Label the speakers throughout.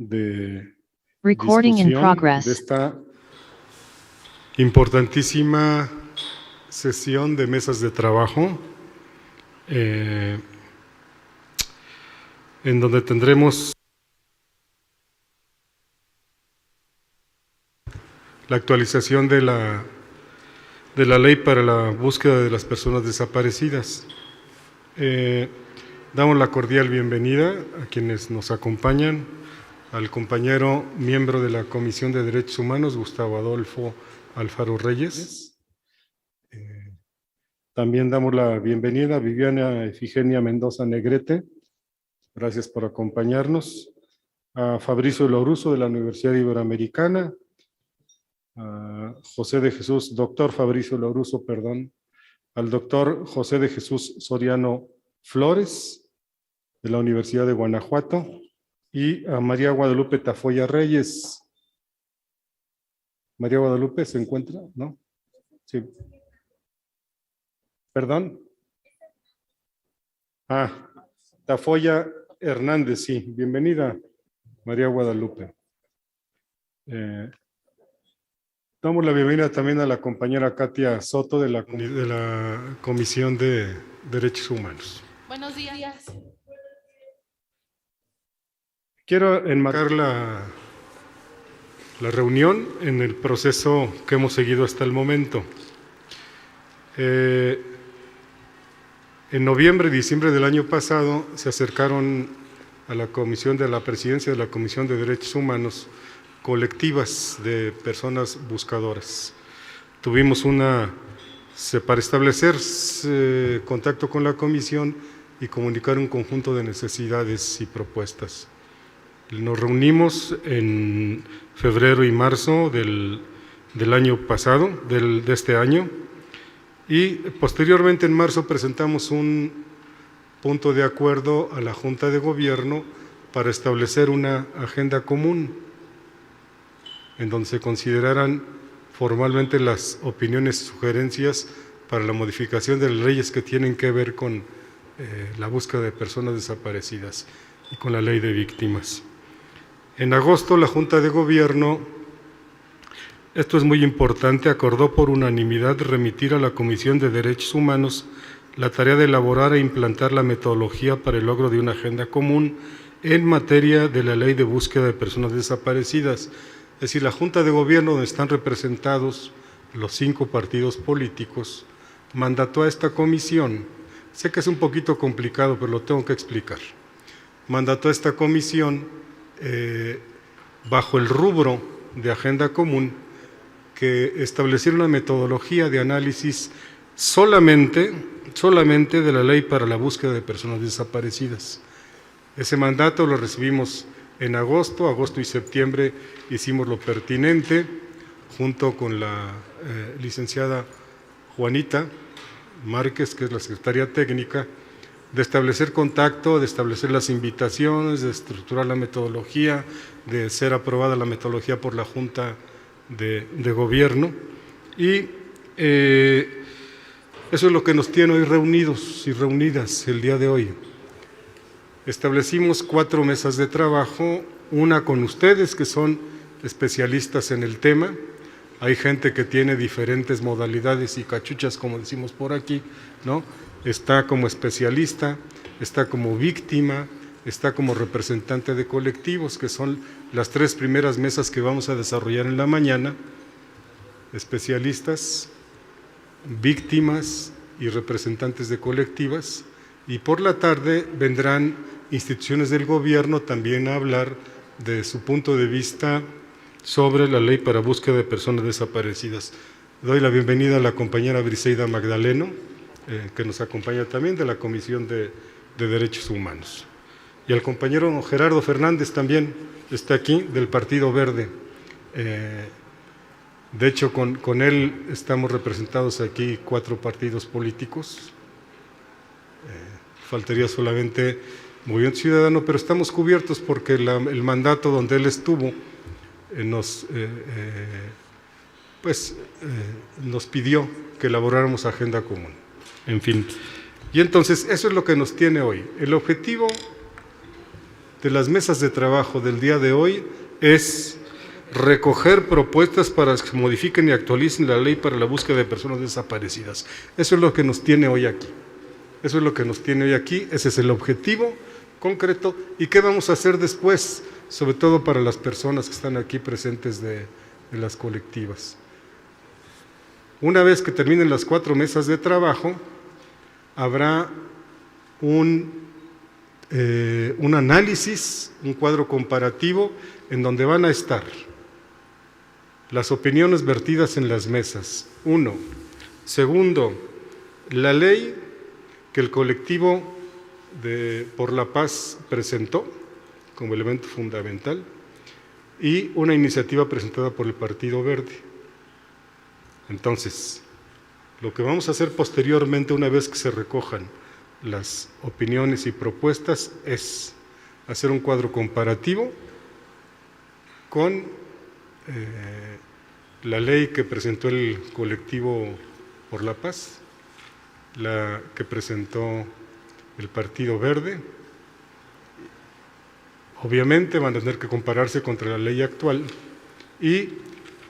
Speaker 1: de
Speaker 2: Recording in
Speaker 1: discusión de
Speaker 2: progress.
Speaker 1: esta importantísima sesión de mesas de trabajo, en donde tendremos la actualización de la ley para la búsqueda de las personas desaparecidas. Damos la cordial bienvenida a quienes nos acompañan, al compañero miembro de la Comisión de Derechos Humanos, Gustavo Adolfo Alfaro Reyes. También damos la bienvenida a Viviana Efigenia Mendoza Negrete. Gracias por acompañarnos. A Fabricio Louruso de la Universidad Iberoamericana. A doctor Fabricio Louruso, perdón. Al doctor José de Jesús Soriano Flores de la Universidad de Guanajuato. Y a María Guadalupe Tafoya Reyes. María Guadalupe, ¿se encuentra? ¿No? Sí. ¿Perdón? Tafoya Hernández, sí. Bienvenida, María Guadalupe. Damos la bienvenida también a la compañera Katia Soto de la Comisión de Derechos Humanos.
Speaker 3: Buenos días.
Speaker 1: Quiero enmarcar la reunión en el proceso que hemos seguido hasta el momento. En noviembre y diciembre del año pasado se acercaron a la presidencia de la Comisión de Derechos Humanos colectivas de personas buscadoras. Tuvimos para establecer contacto con la comisión y comunicar un conjunto de necesidades y propuestas. Nos reunimos en febrero y marzo del año pasado, de este año, y posteriormente en marzo presentamos un punto de acuerdo a la Junta de Gobierno para establecer una agenda común en donde se consideraran formalmente las opiniones y sugerencias para la modificación de las leyes que tienen que ver con la búsqueda de personas desaparecidas y con la ley de víctimas. En agosto, la Junta de Gobierno, esto es muy importante, acordó por unanimidad remitir a la Comisión de Derechos Humanos la tarea de elaborar e implantar la metodología para el logro de una agenda común en materia de la ley de búsqueda de personas desaparecidas. Es decir, la Junta de Gobierno, donde están representados los 5 partidos políticos, mandató a esta comisión, sé que es un poquito complicado, pero lo tengo que explicar, mandató a esta comisión bajo el rubro de agenda común que estableciera una metodología de análisis solamente de la ley para la búsqueda de personas desaparecidas. Ese mandato lo recibimos en agosto y septiembre hicimos lo pertinente junto con la licenciada Juanita Márquez, que es la secretaria técnica, de establecer contacto, de establecer las invitaciones, de estructurar la metodología, de ser aprobada la metodología por la Junta de Gobierno. Y eso es lo que nos tiene hoy reunidos y reunidas el día de hoy. Establecimos 4 mesas de trabajo, una con ustedes que son especialistas en el tema. Hay gente que tiene diferentes modalidades y cachuchas, como decimos por aquí, ¿no? Está como especialista, está como víctima, está como representante de colectivos, que son las 3 primeras mesas que vamos a desarrollar en la mañana: especialistas, víctimas y representantes de colectivas. Y por la tarde vendrán instituciones del gobierno también a hablar de su punto de vista sobre la ley para búsqueda de personas desaparecidas. Doy la bienvenida a la compañera Briseida Magdaleno, que nos acompaña también de la Comisión de Derechos Humanos. Y al compañero Gerardo Fernández también está aquí, del Partido Verde. De hecho, con él estamos representados aquí 4 partidos políticos. Faltaría solamente Movimiento Ciudadano, pero estamos cubiertos porque el mandato donde él estuvo nos pidió que elaboráramos agenda común. En fin, y entonces eso es lo que nos tiene hoy. El objetivo de las mesas de trabajo del día de hoy es recoger propuestas para que se modifiquen y actualicen la ley para la búsqueda de personas desaparecidas. Eso es lo que nos tiene hoy aquí. Eso es lo que nos tiene hoy aquí, ese es el objetivo concreto. ¿Y qué vamos a hacer después? Sobre todo para las personas que están aquí presentes de las colectivas. Una vez que terminen las 4 mesas de trabajo, habrá un análisis, un cuadro comparativo en donde van a estar las opiniones vertidas en las mesas, 1. Segundo, la ley que el colectivo Por la Paz presentó como elemento fundamental y una iniciativa presentada por el Partido Verde. Entonces, lo que vamos a hacer posteriormente, una vez que se recojan las opiniones y propuestas, es hacer un cuadro comparativo con la ley que presentó el colectivo Por la Paz, la que presentó el Partido Verde. Obviamente van a tener que compararse contra la ley actual y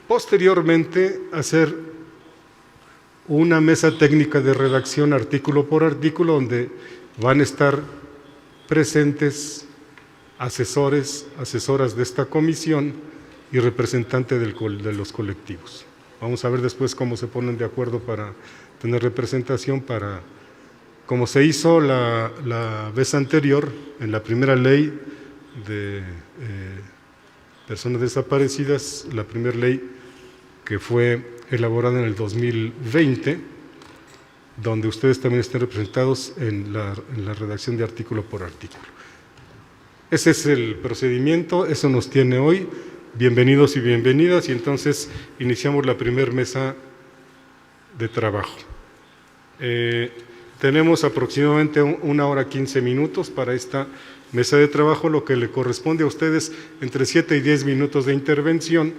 Speaker 1: posteriormente hacer una mesa técnica de redacción artículo por artículo donde van a estar presentes asesores, asesoras de esta comisión y representantes de los colectivos. Vamos a ver después cómo se ponen de acuerdo para tener representación como se hizo la vez anterior en la primera ley de personas desaparecidas, la primera ley que fue elaborada en el 2020, donde ustedes también estén representados en la redacción de artículo por artículo. Ese es el procedimiento, eso nos tiene hoy. Bienvenidos y bienvenidas, y entonces iniciamos la primera mesa de trabajo. Tenemos aproximadamente 1 hora 15 minutos para esta mesa de trabajo, lo que le corresponde a ustedes entre 7 y 10 minutos de intervención,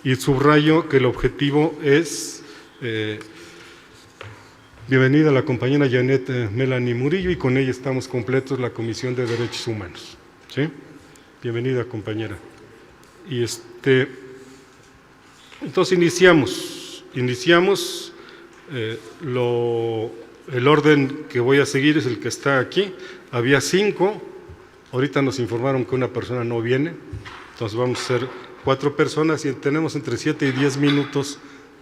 Speaker 1: y subrayo que el objetivo es, bienvenida a la compañera Janet Melanie Murillo, y con ella estamos completos la Comisión de Derechos Humanos. ¿Sí? Bienvenida, compañera. Y entonces iniciamos. El orden que voy a seguir es el que está aquí. Había 5, ahorita nos informaron que una persona no viene, entonces vamos a ser 4 personas y tenemos entre 7 y 10 minutos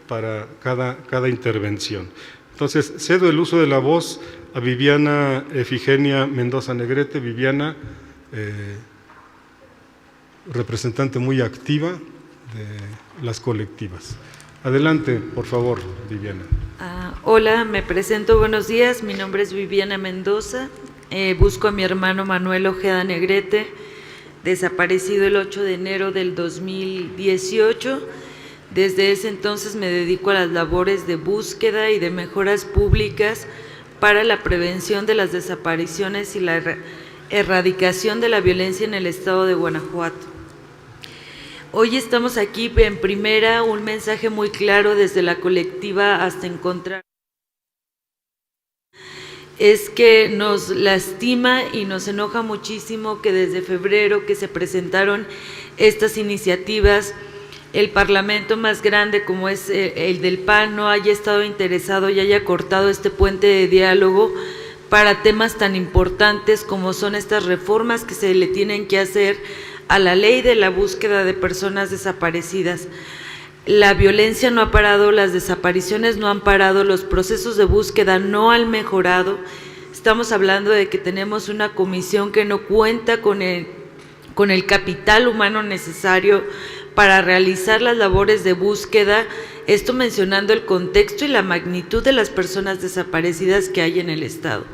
Speaker 1: para cada intervención. Entonces, cedo el uso de la voz a Viviana Efigenia Mendoza Negrete. Viviana, representante muy activa de las colectivas. Adelante, por favor, Viviana.
Speaker 2: Hola, me presento, buenos días, mi nombre es Viviana Mendoza, busco a mi hermano Manuel Ojeda Negrete, desaparecido el 8 de enero del 2018. Desde ese entonces me dedico a las labores de búsqueda y de mejoras públicas para la prevención de las desapariciones y la erradicación de la violencia en el estado de Guanajuato. Hoy estamos aquí en primera, un mensaje muy claro desde la colectiva Hasta Encontrar. Es que nos lastima y nos enoja muchísimo que desde febrero que se presentaron estas iniciativas, el parlamento más grande como es el del PAN no haya estado interesado y haya cortado este puente de diálogo para temas tan importantes como son estas reformas que se le tienen que hacer a la ley de la búsqueda de personas desaparecidas. La violencia no ha parado, las desapariciones no han parado, los procesos de búsqueda no han mejorado. Estamos hablando de que tenemos una comisión que no cuenta con el capital humano necesario para realizar las labores de búsqueda, esto mencionando el contexto y la magnitud de las personas desaparecidas que hay en el estado.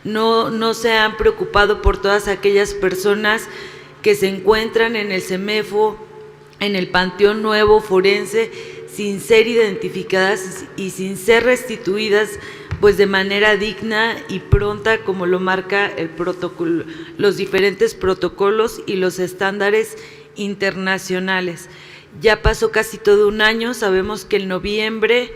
Speaker 2: No se han preocupado por todas aquellas personas que se encuentran en el CEMEFO, en el Panteón Nuevo Forense, sin ser identificadas y sin ser restituidas pues de manera digna y pronta, como lo marca el protocolo, los diferentes protocolos y los estándares internacionales. Ya pasó casi todo un año, sabemos que en noviembre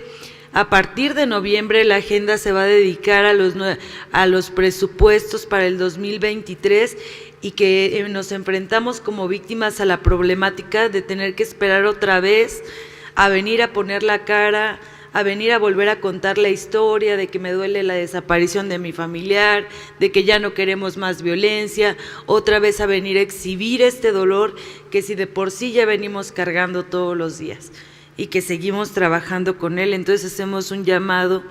Speaker 2: A partir de noviembre la agenda se va a dedicar a los presupuestos para el 2023 y que nos enfrentamos como víctimas a la problemática de tener que esperar otra vez a venir a poner la cara, a venir a volver a contar la historia de que me duele la desaparición de mi familiar, de que ya no queremos más violencia, otra vez a venir a exhibir este dolor que si de por sí ya venimos cargando todos los días y que seguimos trabajando con él. Entonces hacemos un llamado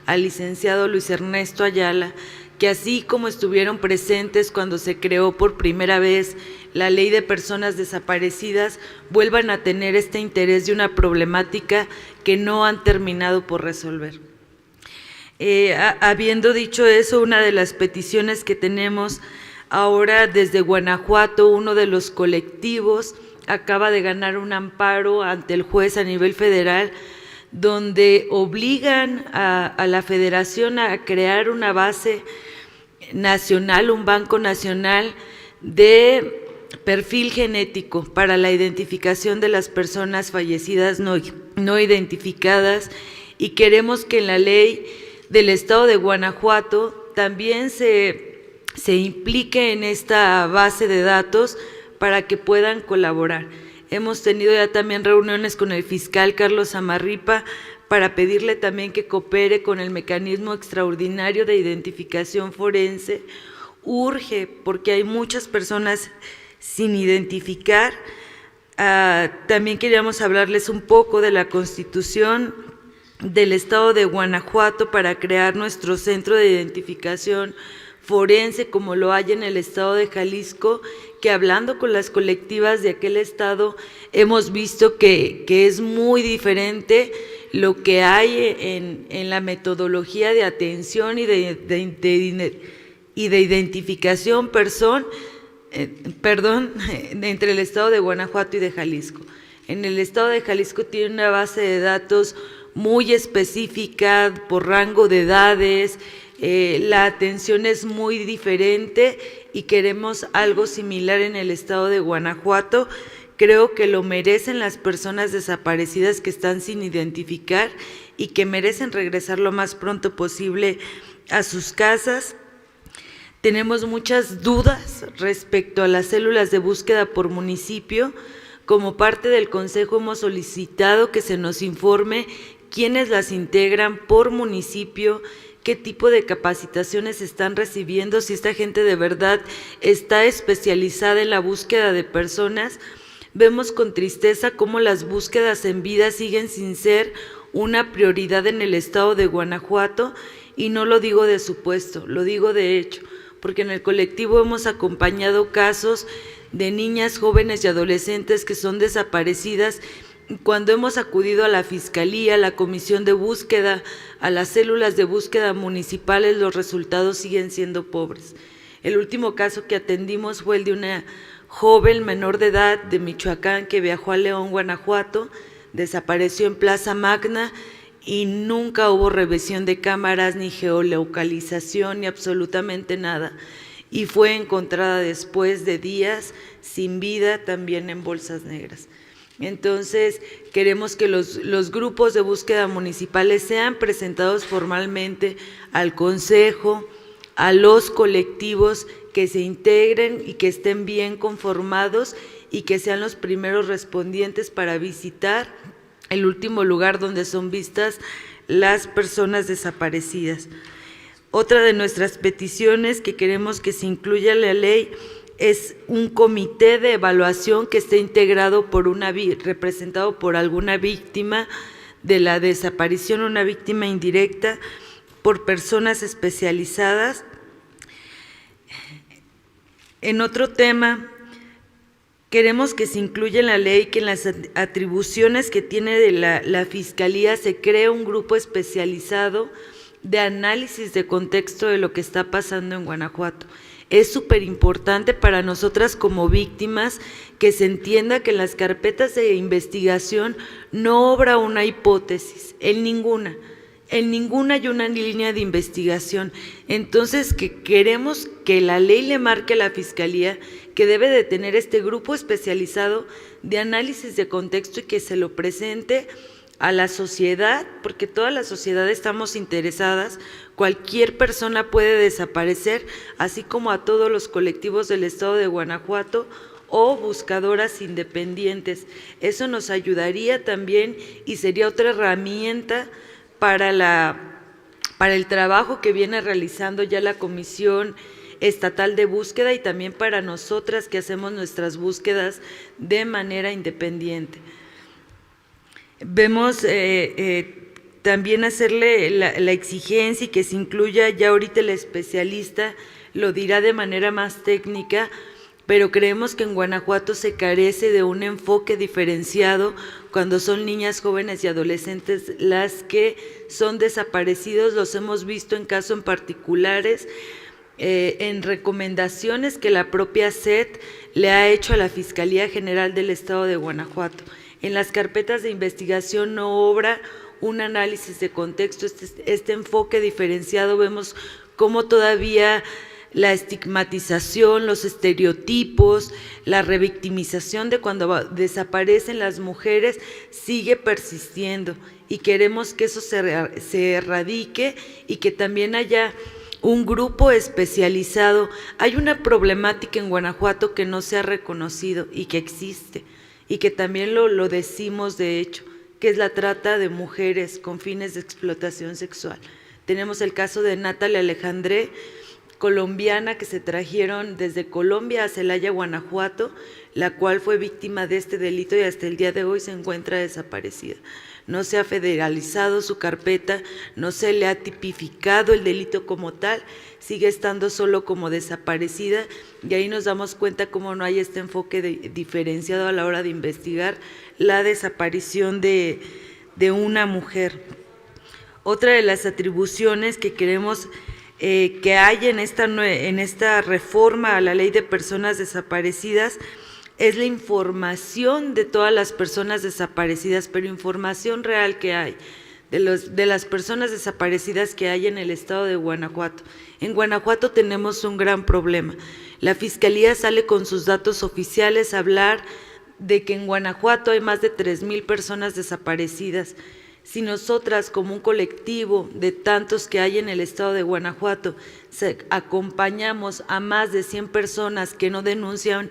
Speaker 2: al licenciado Luis Ernesto Ayala, que así como estuvieron presentes cuando se creó por primera vez la Ley de Personas Desaparecidas, vuelvan a tener este interés de una problemática que no han terminado por resolver. Habiendo dicho eso, una de las peticiones que tenemos ahora desde Guanajuato, uno de los colectivos acaba de ganar un amparo ante el juez a nivel federal, donde obligan a la federación a crear una base nacional, un banco nacional de perfil genético para la identificación de las personas fallecidas no identificadas, y queremos que en la ley del Estado de Guanajuato también se implique en esta base de datos para que puedan colaborar. Hemos tenido ya también reuniones con el fiscal Carlos Amarripa para pedirle también que coopere con el mecanismo extraordinario de identificación forense. Urge, porque hay muchas personas sin identificar. También queríamos hablarles un poco de la Constitución del Estado de Guanajuato para crear nuestro centro de identificación forense, como lo hay en el Estado de Jalisco, que hablando con las colectivas de aquel estado hemos visto que es muy diferente lo que hay en la metodología de atención y de identificación entre el Estado de Guanajuato y de Jalisco. En el Estado de Jalisco tiene una base de datos muy específica por rango de edades, la atención es muy diferente y queremos algo similar en el Estado de Guanajuato. Creo que lo merecen las personas desaparecidas que están sin identificar y que merecen regresar lo más pronto posible a sus casas. Tenemos muchas dudas respecto a las células de búsqueda por municipio. Como parte del Consejo hemos solicitado que se nos informe quiénes las integran por municipio, qué tipo de capacitaciones están recibiendo, si esta gente de verdad está especializada en la búsqueda de personas. Vemos con tristeza cómo las búsquedas en vida siguen sin ser una prioridad en el Estado de Guanajuato, y no lo digo de supuesto, lo digo de hecho, porque en el colectivo hemos acompañado casos de niñas, jóvenes y adolescentes que son desaparecidas. Cuando hemos acudido a la Fiscalía, a la Comisión de Búsqueda, a las células de búsqueda municipales, los resultados siguen siendo pobres. El último caso que atendimos fue el de una joven menor de edad de Michoacán que viajó a León, Guanajuato, desapareció en Plaza Magna y nunca hubo revisión de cámaras, ni geolocalización, ni absolutamente nada. Y fue encontrada después de días sin vida, también en bolsas negras. Entonces, queremos que los grupos de búsqueda municipales sean presentados formalmente al Consejo, a los colectivos, que se integren y que estén bien conformados y que sean los primeros respondientes para visitar el último lugar donde son vistas las personas desaparecidas. Otra de nuestras peticiones que queremos que se incluya en la ley es un comité de evaluación que esté integrado representado por alguna víctima de la desaparición, una víctima indirecta, por personas especializadas. En otro tema, queremos que se incluya en la ley que en las atribuciones que tiene de la Fiscalía se cree un grupo especializado de análisis de contexto de lo que está pasando en Guanajuato. Es súper importante para nosotras como víctimas que se entienda que en las carpetas de investigación no obra una hipótesis, en ninguna hay una línea de investigación. Entonces, que queremos que la ley le marque a la Fiscalía que debe de tener este grupo especializado de análisis de contexto y que se lo presente a la sociedad, porque toda la sociedad estamos interesadas, cualquier persona puede desaparecer, así como a todos los colectivos del Estado de Guanajuato o buscadoras independientes. Eso nos ayudaría también y sería otra herramienta para el trabajo que viene realizando ya la Comisión Estatal de Búsqueda y también para nosotras que hacemos nuestras búsquedas de manera independiente. Vemos también hacerle la exigencia y que se incluya, ya ahorita el especialista lo dirá de manera más técnica, pero creemos que en Guanajuato se carece de un enfoque diferenciado cuando son niñas, jóvenes y adolescentes las que son desaparecidos. Los hemos visto en casos en particulares, en recomendaciones que la propia SED le ha hecho a la Fiscalía General del Estado de Guanajuato. En las carpetas de investigación no obra un análisis de contexto, este enfoque diferenciado. Vemos cómo todavía la estigmatización, los estereotipos, la revictimización de cuando desaparecen las mujeres sigue persistiendo y queremos que eso se erradique y que también haya un grupo especializado. Hay una problemática en Guanajuato que no se ha reconocido y que existe y que también lo decimos de hecho, que es la trata de mujeres con fines de explotación sexual. Tenemos el caso de Natalia Alejandré, colombiana, que se trajeron desde Colombia a Celaya, Guanajuato, la cual fue víctima de este delito y hasta el día de hoy se encuentra desaparecida. No se ha federalizado su carpeta, no se le ha tipificado el delito como tal, sigue estando solo como desaparecida y ahí nos damos cuenta cómo no hay este enfoque diferenciado a la hora de investigar la desaparición de una mujer. Otra de las atribuciones que queremos que hay en esta reforma a la Ley de Personas Desaparecidas es la información de todas las personas desaparecidas, pero información real que hay de las personas desaparecidas que hay en el estado de Guanajuato. En Guanajuato tenemos un gran problema. La Fiscalía sale con sus datos oficiales a hablar de que en Guanajuato hay más de 3,000 personas desaparecidas. Si nosotras, como un colectivo de tantos que hay en el estado de Guanajuato, acompañamos a más de 100 personas que no denuncian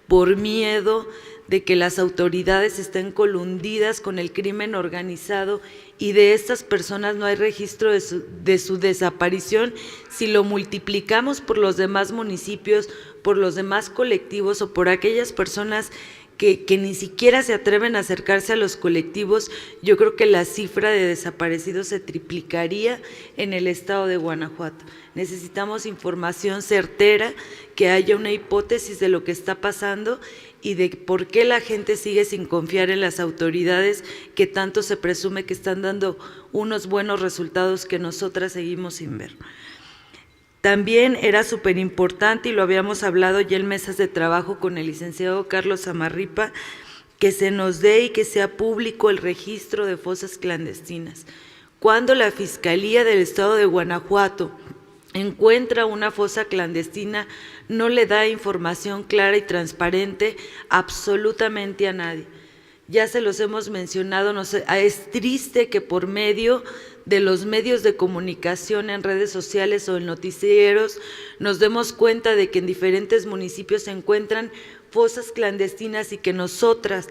Speaker 2: por miedo de que las autoridades estén colundidas con el crimen organizado y de estas personas no hay registro de su desaparición, si lo multiplicamos por los demás municipios, por los demás colectivos o por aquellas personas que ni siquiera se atreven a acercarse a los colectivos, yo creo que la cifra de desaparecidos se triplicaría en el estado de Guanajuato. Necesitamos información certera, que haya una hipótesis de lo que está pasando y de por qué la gente sigue sin confiar en las autoridades que tanto se presume que están dando unos buenos resultados que nosotras seguimos sin ver. También era súper importante, y lo habíamos hablado ya en mesas de trabajo con el licenciado Carlos Amarripa, que se nos dé y que sea público el registro de fosas clandestinas. Cuando la Fiscalía del Estado de Guanajuato encuentra una fosa clandestina, no le da información clara y transparente absolutamente a nadie. Ya se los hemos mencionado, es triste que por medio de los medios de comunicación en redes sociales o en noticieros nos demos cuenta de que en diferentes municipios se encuentran fosas clandestinas y que nosotras,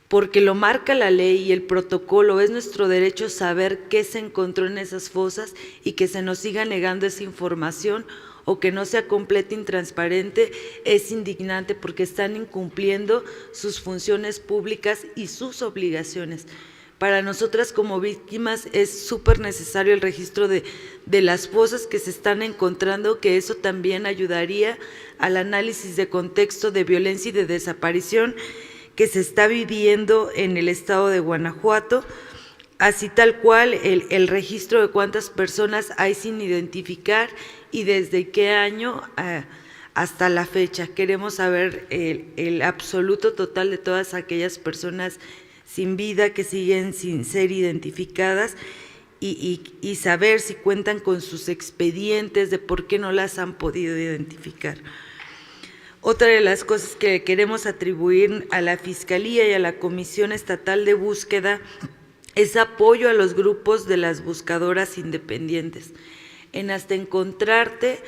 Speaker 2: porque lo marca la ley y el protocolo, es nuestro derecho saber qué se encontró en esas fosas y que se nos siga negando esa información o que no sea completa y transparente, es indignante porque están incumpliendo sus funciones públicas y sus obligaciones. Para nosotras como víctimas es súper necesario el registro de las fosas que se están encontrando, que eso también ayudaría al análisis de contexto de violencia y de desaparición que se está viviendo en el estado de Guanajuato, así tal cual el registro de cuántas personas hay sin identificar y desde qué año hasta la fecha. Queremos saber el absoluto total de todas aquellas personas sin vida que siguen sin ser identificadas y saber si cuentan con sus expedientes de por qué no las han podido identificar. Otra de las cosas que queremos atribuir a la Fiscalía y a la Comisión Estatal de Búsqueda es apoyo a los grupos de las buscadoras independientes. En Hasta Encontrarte,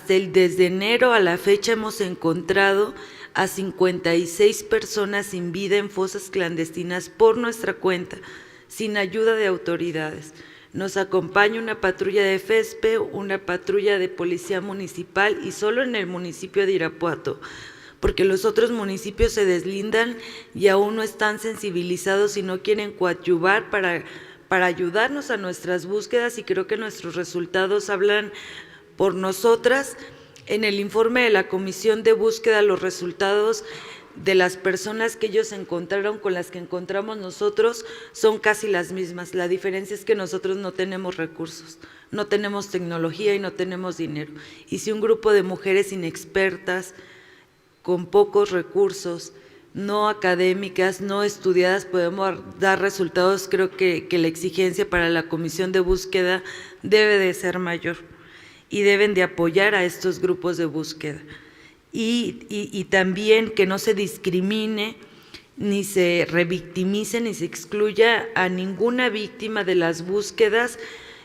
Speaker 2: desde enero a la fecha hemos encontrado a 56 personas sin vida en fosas clandestinas por nuestra cuenta, sin ayuda de autoridades. Nos acompaña una patrulla de FESPE, una patrulla de Policía Municipal y solo en el municipio de Irapuato, porque los otros municipios se deslindan y aún no están sensibilizados y no quieren coadyuvar para ayudarnos a nuestras búsquedas, y creo que nuestros resultados hablan por nosotras. En el informe de la Comisión de Búsqueda, los resultados de las personas que ellos encontraron con las que encontramos nosotros son casi las mismas. La diferencia es que nosotros no tenemos recursos, no tenemos tecnología y no tenemos dinero. Y si un grupo de mujeres inexpertas, con pocos recursos, no académicas, no estudiadas, podemos dar resultados, creo que la exigencia para la Comisión de Búsqueda debe de ser mayor y deben de apoyar a estos grupos de búsqueda. Y también que no se discrimine, ni se revictimice, ni se excluya a ninguna víctima de las búsquedas.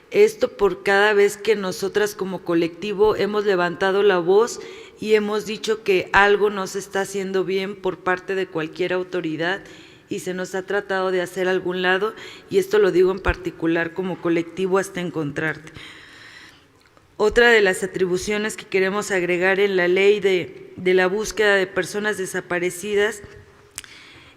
Speaker 2: Esto por cada vez que nosotras como colectivo hemos levantado la voz y hemos dicho que algo no se está haciendo bien por parte de cualquier autoridad y se nos ha tratado de hacer a algún lado, y esto lo digo en particular como colectivo Hasta Encontrarte. Otra de las atribuciones que queremos agregar en la ley de la búsqueda de personas desaparecidas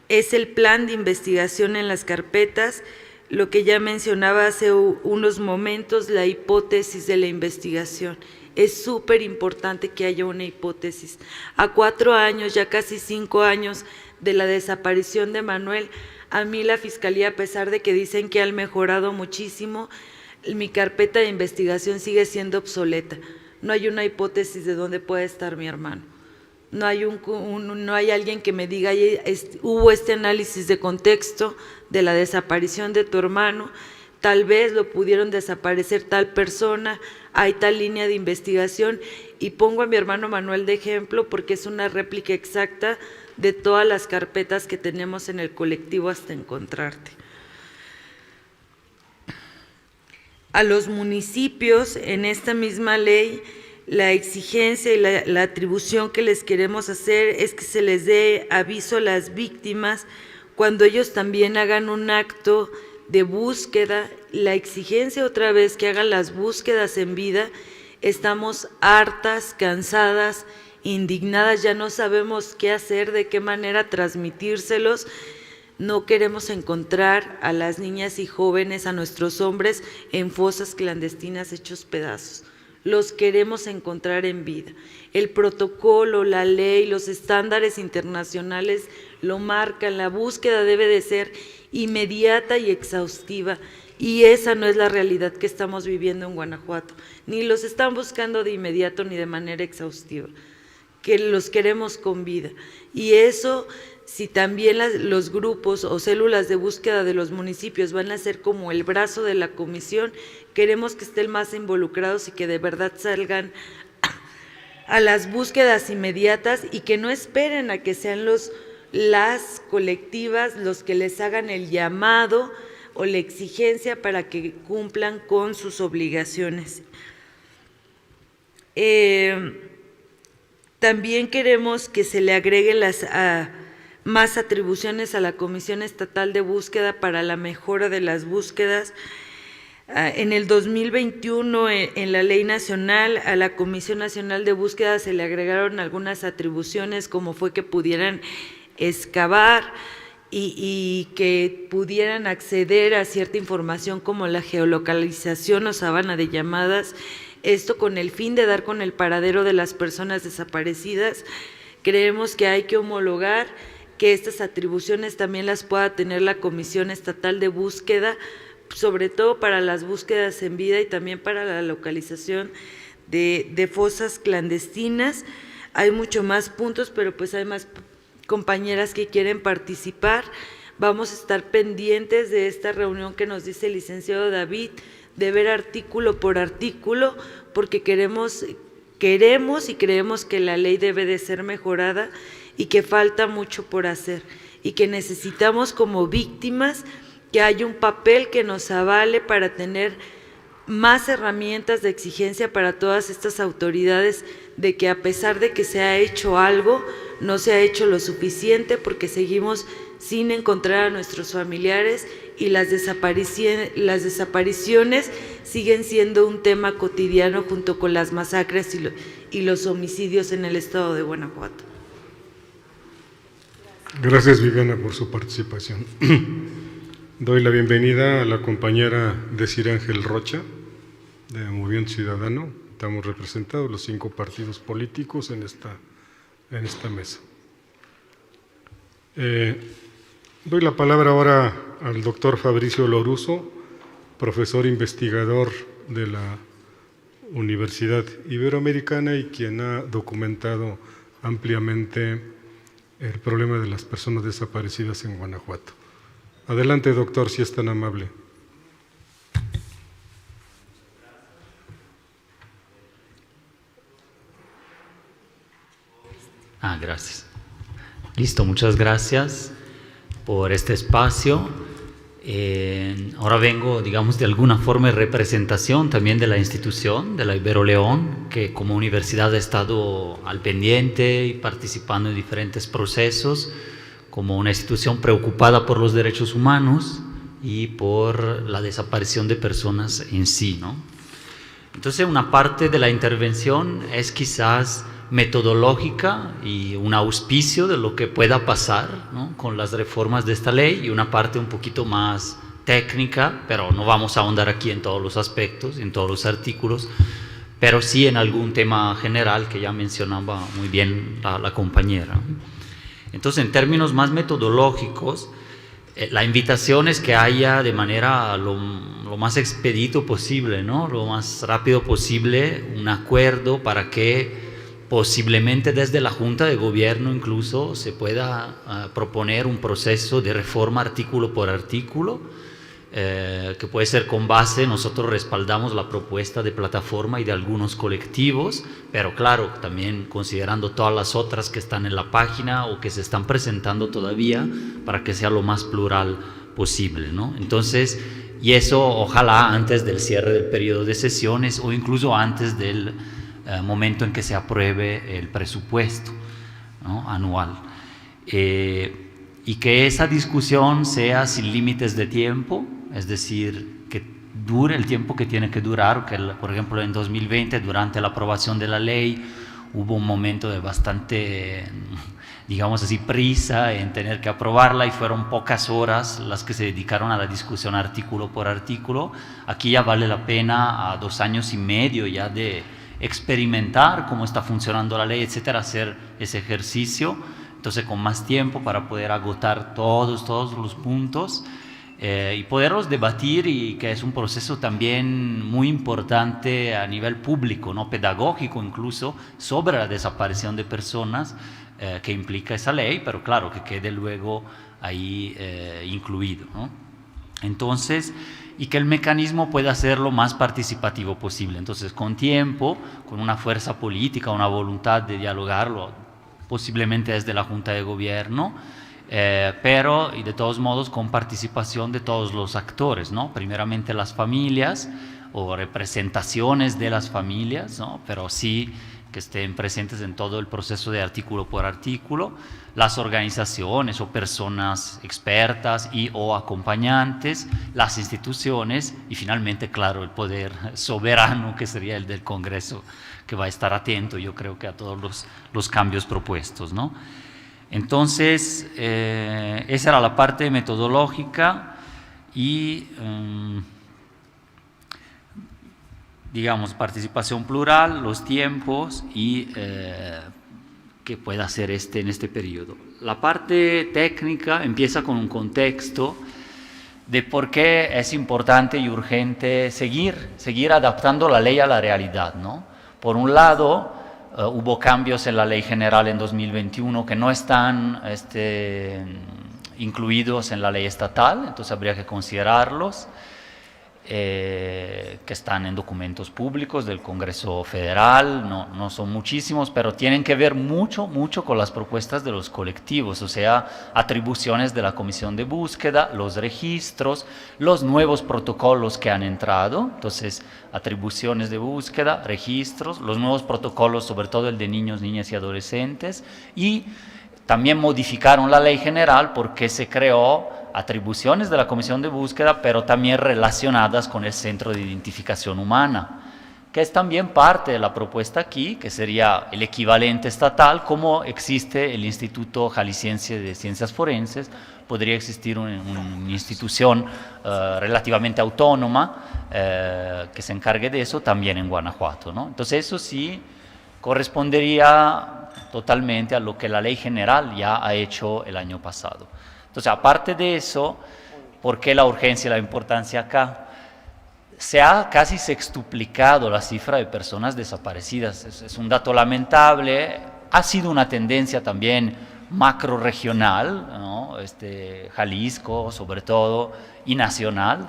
Speaker 2: es el plan de investigación en las carpetas, lo que ya mencionaba hace unos momentos, la hipótesis de la investigación. Es súper importante que haya una hipótesis. A 4 años, ya casi 5 años de la desaparición de Manuel, a mí la Fiscalía, a pesar de que dicen que han mejorado muchísimo, mi carpeta de investigación sigue siendo obsoleta. No hay una hipótesis de dónde puede estar mi hermano. No hay alguien que me diga, hubo este análisis de contexto de la desaparición de tu hermano, tal vez lo pudieron desaparecer tal persona, hay tal línea de investigación, y pongo a mi hermano Manuel de ejemplo porque es una réplica exacta de todas las carpetas que tenemos en el colectivo Hasta Encontrarte. A los municipios, en esta misma ley, la exigencia y la atribución que les queremos hacer es que se les dé aviso a las víctimas cuando ellos también hagan un acto de búsqueda. La exigencia otra vez que hagan las búsquedas en vida. Estamos hartas, cansadas, indignadas, ya no sabemos qué hacer, de qué manera transmitírselos. No queremos encontrar a las niñas y jóvenes, a nuestros hombres, en fosas clandestinas hechos pedazos. Los queremos encontrar en vida. El protocolo, la ley, los estándares internacionales lo marcan. La búsqueda debe de ser inmediata y exhaustiva, y esa no es la realidad que estamos viviendo en Guanajuato. Ni los están buscando de inmediato ni de manera exhaustiva, que los queremos con vida. Y eso, si también los grupos o células de búsqueda de los municipios van a ser como el brazo de la comisión, queremos que estén más involucrados y que de verdad salgan a las búsquedas inmediatas y que no esperen a que sean las colectivas los que les hagan el llamado o la exigencia para que cumplan con sus obligaciones. También queremos que se le agreguen más atribuciones a la Comisión Estatal de Búsqueda para la mejora de las búsquedas. En el 2021, en la Ley Nacional, a la Comisión Nacional de Búsqueda se le agregaron algunas atribuciones, como fue que pudieran excavar y que pudieran acceder a cierta información como la geolocalización o sábana de llamadas, esto con el fin de dar con el paradero de las personas desaparecidas. Creemos que hay que homologar que estas atribuciones también las pueda tener la Comisión Estatal de Búsqueda, sobre todo para las búsquedas en vida y también para la localización de fosas clandestinas. Hay mucho más puntos, pero pues hay más compañeras que quieren participar. Vamos a estar pendientes de esta reunión que nos dice el licenciado David, de ver artículo por artículo, porque queremos y creemos que la ley debe de ser mejorada y que falta mucho por hacer y que necesitamos como víctimas que haya un papel que nos avale para tener más herramientas de exigencia para todas estas autoridades, de que a pesar de que se ha hecho algo, no se ha hecho lo suficiente, porque seguimos sin encontrar a nuestros familiares y las desapariciones siguen siendo un tema cotidiano junto con las masacres y los homicidios en el estado de Guanajuato.
Speaker 1: Gracias, Viviana, por su participación. Doy la bienvenida a la compañera Desiree Ángel Rocha, de Movimiento Ciudadano. Estamos representados los 5 partidos políticos en esta mesa. Doy la palabra ahora al doctor Fabricio Loruso, profesor investigador de la Universidad Iberoamericana y quien ha documentado ampliamente el problema de las personas desaparecidas en Guanajuato. Adelante, doctor, si es tan amable.
Speaker 3: Gracias. Listo, muchas gracias por este espacio. Ahora vengo, digamos, de alguna forma de representación también de la institución, de la Ibero-León, que como universidad ha estado al pendiente y participando en diferentes procesos, como una institución preocupada por los derechos humanos y por la desaparición de personas en sí, ¿no? Entonces, una parte de la intervención es quizás metodológica y un auspicio de lo que pueda pasar, ¿no?, con las reformas de esta ley, y una parte un poquito más técnica, pero no vamos a ahondar aquí en todos los aspectos, en todos los artículos, pero sí en algún tema general que ya mencionaba muy bien la compañera. Entonces, en términos más metodológicos, la invitación es que haya de manera lo más expedito posible, ¿no?, lo más rápido posible, un acuerdo para que posiblemente desde la Junta de Gobierno incluso se pueda proponer un proceso de reforma artículo por artículo, que puede ser con base, nosotros respaldamos la propuesta de plataforma y de algunos colectivos, pero claro, también considerando todas las otras que están en la página o que se están presentando todavía, para que sea lo más plural posible, ¿no? Entonces, y eso ojalá antes del cierre del periodo de sesiones o incluso antes del momento en que se apruebe el presupuesto, ¿no?, anual. Y que esa discusión sea sin límites de tiempo, es decir, que dure el tiempo que tiene que durar, que por ejemplo en 2020, durante la aprobación de la ley, hubo un momento de bastante, digamos así, prisa en tener que aprobarla y fueron pocas horas las que se dedicaron a la discusión artículo por artículo. Aquí ya vale la pena, a 2 años y medio ya de experimentar cómo está funcionando la ley, etcétera, hacer ese ejercicio, entonces con más tiempo para poder agotar todos los puntos y poderlos debatir, y que es un proceso también muy importante a nivel público, ¿no?, pedagógico incluso, sobre la desaparición de personas que implica esa ley, pero claro, que quede luego ahí incluido, ¿no? Entonces, y que el mecanismo pueda ser lo más participativo posible. Entonces, con tiempo, con una fuerza política, una voluntad de dialogarlo, posiblemente desde la Junta de Gobierno, pero, y de todos modos, con participación de todos los actores, ¿no? Primeramente las familias o representaciones de las familias, ¿no?, pero sí que estén presentes en todo el proceso de artículo por artículo, las organizaciones o personas expertas y o acompañantes, las instituciones y finalmente, claro, el poder soberano, que sería el del Congreso, que va a estar atento, yo creo, que a todos los cambios propuestos, ¿no? Entonces, esa era la parte metodológica y digamos, participación plural, los tiempos y que pueda hacer en este periodo. La parte técnica empieza con un contexto de por qué es importante y urgente seguir adaptando la ley a la realidad, ¿no? Por un lado, hubo cambios en la Ley General en 2021 que no están incluidos en la ley estatal, entonces habría que considerarlos. que están en documentos públicos del Congreso Federal, no son muchísimos, pero tienen que ver mucho con las propuestas de los colectivos, o sea, atribuciones de la Comisión de Búsqueda, los registros, los nuevos protocolos que han entrado, entonces atribuciones de búsqueda, registros, los nuevos protocolos, sobre todo el de niños, niñas y adolescentes, y también modificaron la ley general porque se creó atribuciones de la Comisión de Búsqueda, pero también relacionadas con el Centro de Identificación Humana, que es también parte de la propuesta aquí, que sería el equivalente estatal, como existe el Instituto Jalisciense de Ciencias Forenses, podría existir una institución relativamente autónoma que se encargue de eso también en Guanajuato, ¿no? Entonces eso sí correspondería totalmente a lo que la ley general ya ha hecho el año pasado. Entonces, aparte de eso, ¿por qué la urgencia y la importancia acá? Se ha casi sextuplicado la cifra de personas desaparecidas. Es un dato lamentable, ha sido una tendencia también macrorregional, ¿no? Jalisco sobre todo, y nacional.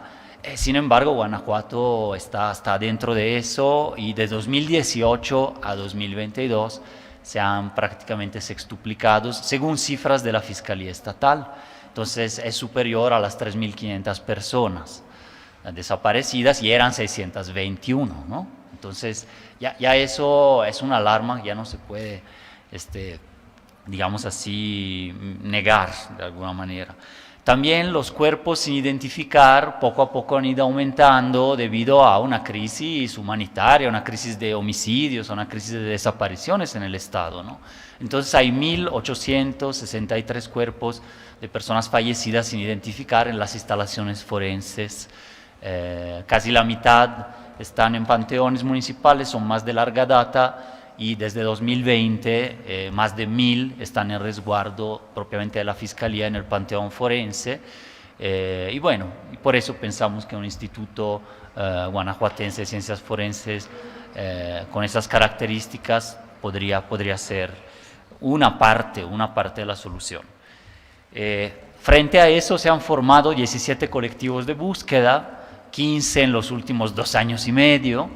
Speaker 3: Sin embargo, Guanajuato está dentro de eso, y de 2018 a 2022 se han prácticamente sextuplicado según cifras de la Fiscalía Estatal. Entonces es superior a las 3.500 personas desaparecidas y eran 621, ¿no? Entonces ya eso es una alarma, ya no se puede, digamos así, negar de alguna manera. También los cuerpos sin identificar poco a poco han ido aumentando debido a una crisis humanitaria, una crisis de homicidios, una crisis de desapariciones en el Estado, ¿no? Entonces hay 1.863 cuerpos de personas fallecidas sin identificar en las instalaciones forenses. Casi la mitad están en panteones municipales, son más de larga data, y desde 2020 más de 1.000 están en resguardo propiamente de la Fiscalía en el Panteón Forense, y bueno, y por eso pensamos que un instituto guanajuatense de ciencias forenses con esas características podría ser una parte de la solución. Frente a eso se han formado 17 colectivos de búsqueda, 15 en los últimos 2 años y medio,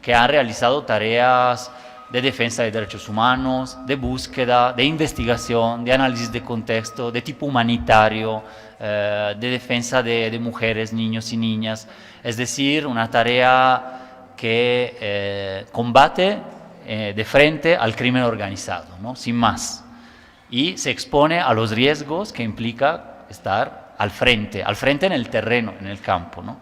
Speaker 3: que han realizado tareas de defensa de derechos humanos, de búsqueda, de investigación, de análisis de contexto, de tipo humanitario, de defensa de mujeres, niños y niñas. Es decir, una tarea que combate de frente al crimen organizado, ¿no? Sin más. Y se expone a los riesgos que implica estar al frente en el terreno, en el campo, ¿no?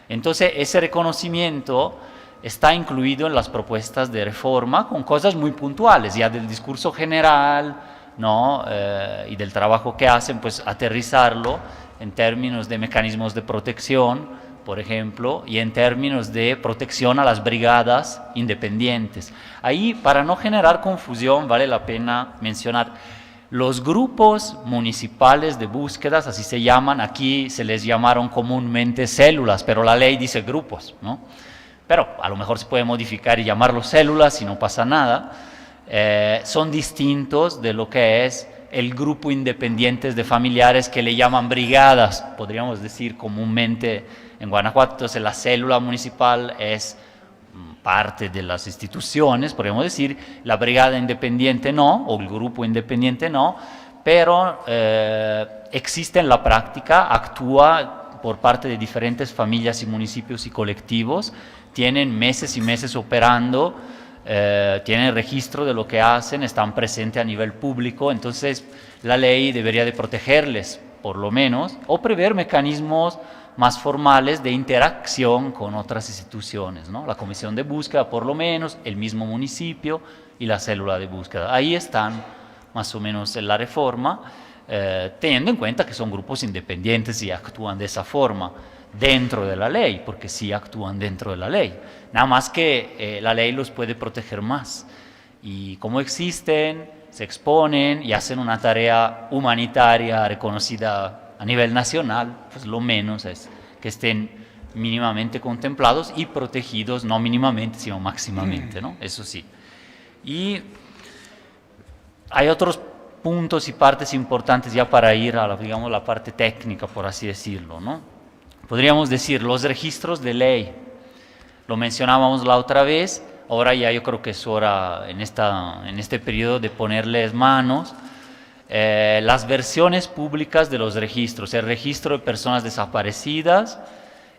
Speaker 3: Entonces, ese reconocimiento está incluido en las propuestas de reforma con cosas muy puntuales, ya del discurso general, ¿no? Y del trabajo que hacen, pues aterrizarlo en términos de mecanismos de protección, por ejemplo, y en términos de protección a las brigadas independientes. Ahí, para no generar confusión, vale la pena mencionar, los grupos municipales de búsquedas, así se llaman, aquí se les llamaron comúnmente células, pero la ley dice grupos, ¿no? Pero a lo mejor se puede modificar y llamarlos células y no pasa nada, son distintos de lo que es el grupo independientes de familiares que le llaman brigadas, podríamos decir comúnmente en Guanajuato. Entonces la célula municipal es parte de las instituciones, podríamos decir, la brigada independiente no, o el grupo independiente no, pero existe en la práctica, actúa por parte de diferentes familias y municipios y colectivos, tienen meses y meses operando, tienen registro de lo que hacen, están presentes a nivel público, entonces la ley debería de protegerles, por lo menos, o prever mecanismos más formales de interacción con otras instituciones, ¿no? La comisión de búsqueda, por lo menos, el mismo municipio y la célula de búsqueda. Ahí están más o menos en la reforma, teniendo en cuenta que son grupos independientes y actúan de esa forma dentro de la ley, porque sí actúan dentro de la ley, nada más que la ley los puede proteger más, y como existen, se exponen y hacen una tarea humanitaria reconocida a nivel nacional, pues lo menos es que estén mínimamente contemplados y protegidos, no mínimamente, sino máximamente, ¿no? Eso sí. Y hay otros puntos y partes importantes ya para ir a la, digamos, la parte técnica, por así decirlo, ¿no?
Speaker 4: podríamos decir, los registros de ley. Lo mencionábamos la otra vez, ahora ya yo creo que es hora en este periodo de ponerles manos. Las versiones públicas de los registros, el registro de personas desaparecidas,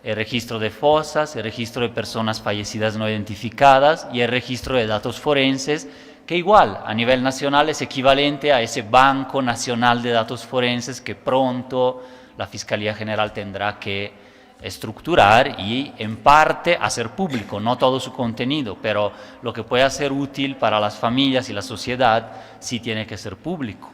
Speaker 4: el registro de fosas, el registro de personas fallecidas no identificadas y el registro de datos forenses, que igual a nivel nacional es equivalente a ese Banco Nacional de Datos Forenses que pronto la Fiscalía General tendrá que estructurar y en parte hacer público, no todo su contenido, pero lo que pueda ser útil para las familias y la sociedad sí tiene que ser público.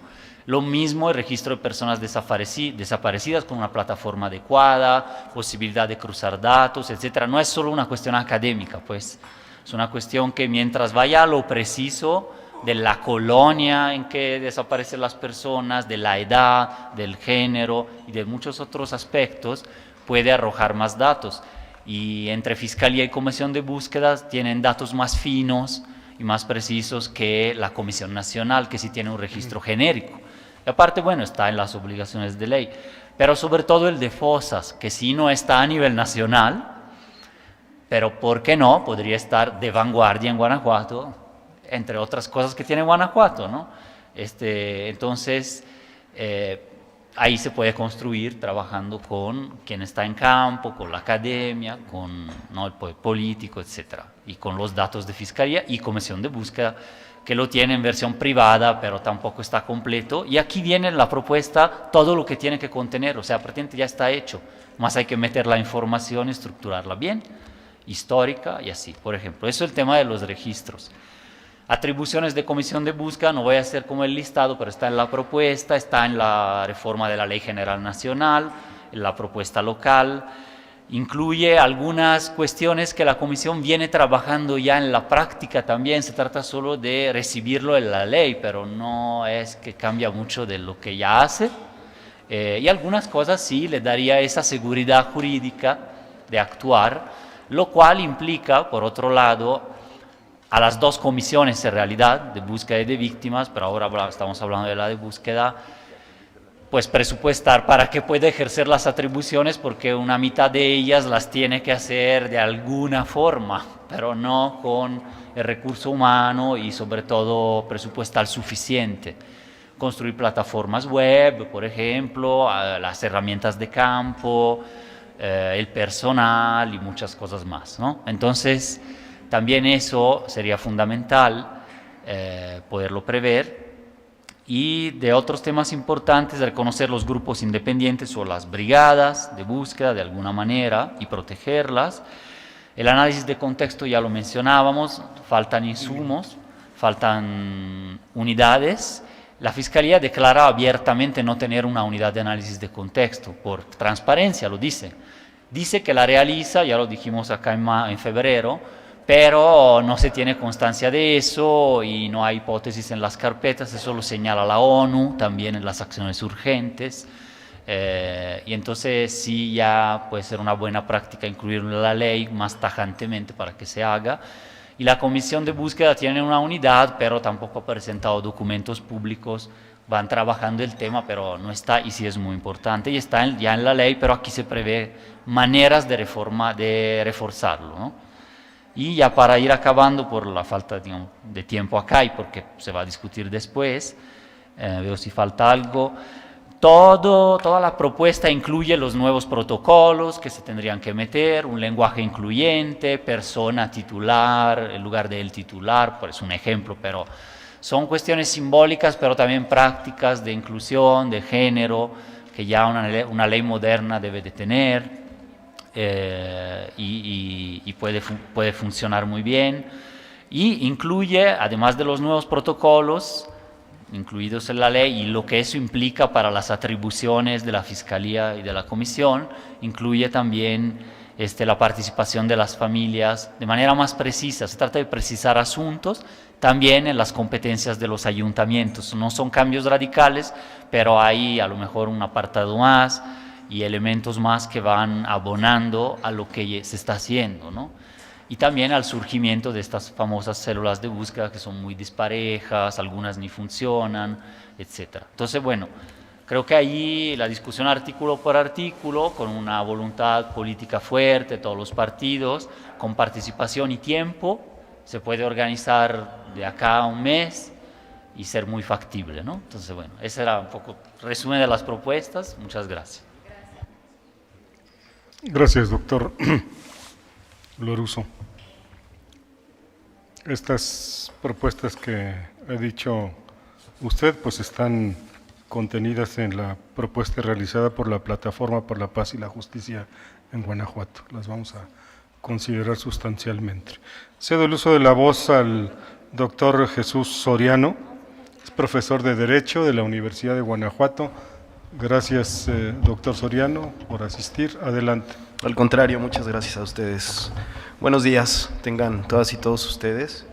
Speaker 4: Lo mismo el registro de personas desaparecidas con una plataforma adecuada, posibilidad de cruzar datos, etc. No es solo una cuestión académica, pues es una cuestión que mientras vaya a lo preciso de la colonia en que desaparecen las personas, de la edad, del género y de muchos otros aspectos, puede arrojar más datos. Y entre Fiscalía y Comisión de Búsquedas tienen datos más finos y más precisos que la Comisión Nacional, que sí tiene un registro genérico. Y aparte, bueno, está en las obligaciones de ley, pero sobre todo el de fosas, que sí no está a nivel nacional, pero ¿por qué no? Podría estar de vanguardia en Guanajuato, entre otras cosas que tiene Guanajuato, ¿no? Entonces, ahí se puede construir trabajando con quien está en campo, con la academia, con el poder político, etc. Y con los datos de Fiscalía y Comisión de Búsqueda, que lo tiene en versión privada, pero tampoco está completo. Y aquí viene la propuesta, todo lo que tiene que contener, o sea, prácticamente ya está hecho, más hay que meter la información y estructurarla bien, histórica y así. Por ejemplo, eso es el tema de los registros. Atribuciones de Comisión de Búsqueda, no voy a hacer como el listado, pero está en la propuesta, está en la reforma de la Ley General Nacional, en la propuesta local. Incluye algunas cuestiones que la Comisión viene trabajando ya en la práctica también, se trata solo de recibirlo en la ley, pero no es que cambia mucho de lo que ya hace. Y algunas cosas sí le daría esa seguridad jurídica de actuar, lo cual implica, por otro lado, a las dos comisiones en realidad, de búsqueda y de víctimas, pero ahora estamos hablando de la de búsqueda, pues presupuestar para que pueda ejercer las atribuciones, porque una mitad de ellas las tiene que hacer de alguna forma, pero no con el recurso humano y sobre todo presupuestal suficiente. Construir plataformas web, por ejemplo, las herramientas de campo, el personal y muchas cosas más, ¿no? Entonces, también eso sería fundamental poderlo prever. Y de otros temas importantes, reconocer los grupos independientes o las brigadas de búsqueda de alguna manera y protegerlas. El análisis de contexto ya lo mencionábamos, faltan insumos, faltan unidades. La Fiscalía declara abiertamente no tener una unidad de análisis de contexto, por transparencia lo dice. Dice que la realiza, ya lo dijimos acá en febrero, pero no se tiene constancia de eso y no hay hipótesis en las carpetas, eso lo señala la ONU también en las acciones urgentes, y entonces sí ya puede ser una buena práctica incluirlo en la ley más tajantemente para que se haga. Y la Comisión de Búsqueda tiene una unidad, pero tampoco ha presentado documentos públicos, van trabajando el tema, pero no está, y sí es muy importante, y está ya en la ley, pero aquí se prevé maneras de reforzarlo, ¿no? Y ya para ir acabando por la falta, digamos, de tiempo acá y porque se va a discutir después, veo si falta algo. Toda la propuesta incluye los nuevos protocolos que se tendrían que meter, un lenguaje incluyente, persona titular, en lugar del titular, por es un ejemplo, pero son cuestiones simbólicas, pero también prácticas de inclusión, de género, que ya una ley moderna debe de tener. Y puede funcionar muy bien, y incluye, además de los nuevos protocolos incluidos en la ley y lo que eso implica para las atribuciones de la Fiscalía y de la Comisión, incluye también la participación de las familias de manera más precisa. Se trata de precisar asuntos también en las competencias de los ayuntamientos. No son cambios radicales, pero hay a lo mejor un apartado más y elementos más que van abonando a lo que se está haciendo, ¿no? Y también al surgimiento de estas famosas células de búsqueda que son muy disparejas, algunas ni funcionan, etc. Entonces, bueno, Creo que allí la discusión artículo por artículo, con una voluntad política fuerte, todos los partidos, con participación y tiempo, se puede organizar de acá a un mes y ser muy factible, ¿no? Entonces, bueno, ese era un poco el resumen de las propuestas. Muchas gracias.
Speaker 1: Gracias, doctor Loruso. Estas propuestas que ha dicho usted, pues están contenidas en la propuesta realizada por la Plataforma por la Paz y la Justicia en Guanajuato. Las vamos a considerar sustancialmente. Cedo el uso de la voz al doctor Jesús Soriano, es profesor de Derecho de la Universidad de Guanajuato. Gracias, doctor Soriano, por asistir. Adelante.
Speaker 5: Al contrario, muchas gracias a ustedes. Buenos días, tengan todas y todos ustedes.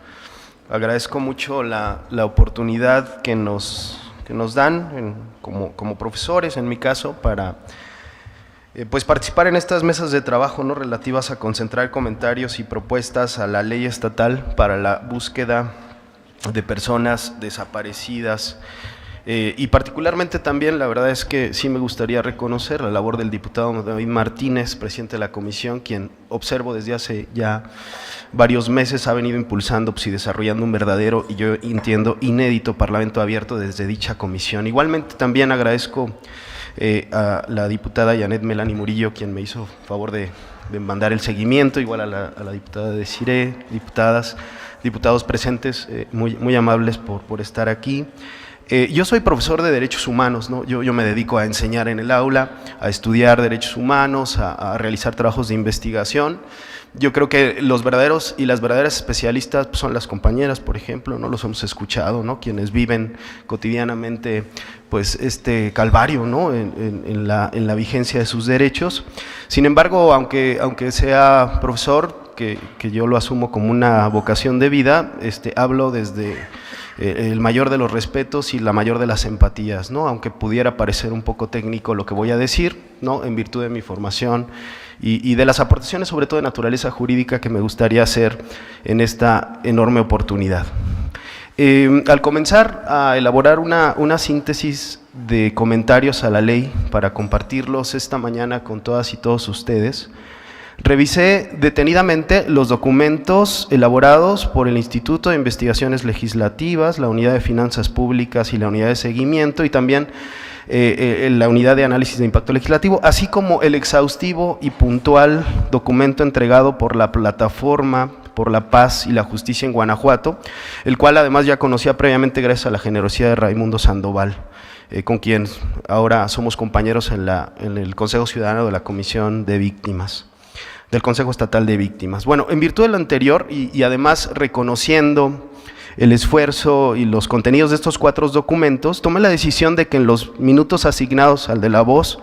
Speaker 5: Agradezco mucho la oportunidad que nos dan como profesores, en mi caso, para pues participar en estas mesas de trabajo, ¿no?, relativas a concentrar comentarios y propuestas a la ley estatal para la búsqueda de personas desaparecidas. Y particularmente también, la verdad es que sí me gustaría reconocer la labor del diputado David Martínez, presidente de la comisión, quien observo desde hace ya varios meses ha venido impulsando y desarrollando un verdadero, y yo entiendo, inédito Parlamento abierto desde dicha comisión. Igualmente también agradezco a la diputada Janet Melanie Murillo, quien me hizo favor de mandar el seguimiento, igual a la diputada Desiree, diputados presentes, muy amables por estar aquí. Yo soy profesor de Derechos Humanos, ¿no? Yo me dedico a enseñar en el aula, a estudiar derechos humanos, a realizar trabajos de investigación. Yo creo que los verdaderos y las verdaderas especialistas son las compañeras, por ejemplo, ¿no? Los hemos escuchado, ¿no?, quienes viven cotidianamente pues este calvario, ¿no?, en la vigencia de sus derechos. Sin embargo, aunque sea profesor, que yo lo asumo como una vocación de vida, hablo desde el mayor de los respetos y la mayor de las empatías, ¿no?, aunque pudiera parecer un poco técnico lo que voy a decir, ¿no?, en virtud de mi formación y de las aportaciones, sobre todo de naturaleza jurídica, que me gustaría hacer en esta enorme oportunidad. Al comenzar a elaborar una síntesis de comentarios a la ley para compartirlos esta mañana con todas y todos ustedes, revisé detenidamente los documentos elaborados por el Instituto de Investigaciones Legislativas, la Unidad de Finanzas Públicas y la Unidad de Seguimiento, y también la Unidad de Análisis de Impacto Legislativo, así como el exhaustivo y puntual documento entregado por la Plataforma por la Paz y la Justicia en Guanajuato, el cual además ya conocía previamente gracias a la generosidad de Raimundo Sandoval, con quien ahora somos compañeros en el Consejo Ciudadano de la Comisión de Víctimas, del Consejo Estatal de Víctimas. Bueno, en virtud de lo anterior y además reconociendo el esfuerzo y los contenidos de estos 4 documentos, tomé la decisión de que en los minutos asignados al de la voz,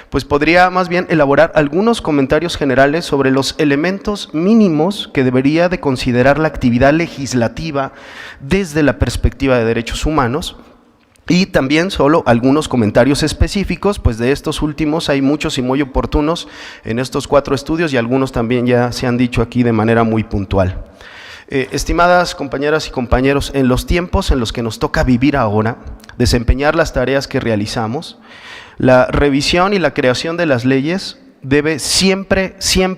Speaker 5: pues podría más bien elaborar algunos comentarios generales sobre los elementos mínimos que debería de considerar la actividad legislativa desde la perspectiva de derechos humanos. Y también solo algunos comentarios específicos, pues de estos últimos hay muchos y muy oportunos en estos 4 estudios, y algunos también ya se han dicho aquí de manera muy puntual. Estimadas compañeras y compañeros, en los tiempos en los que nos toca vivir ahora, desempeñar las tareas que realizamos, la revisión y la creación de las leyes debe siempre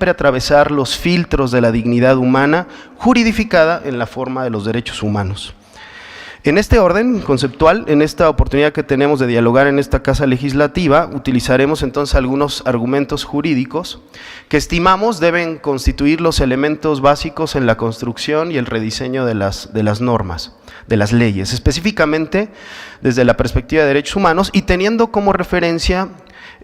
Speaker 5: atravesar los filtros de la dignidad humana juridificada en la forma de los derechos humanos. En este orden conceptual, en esta oportunidad que tenemos de dialogar en esta casa legislativa, utilizaremos entonces algunos argumentos jurídicos que estimamos deben constituir los elementos básicos en la construcción y el rediseño de las normas, de las leyes, específicamente desde la perspectiva de derechos humanos y teniendo como referencia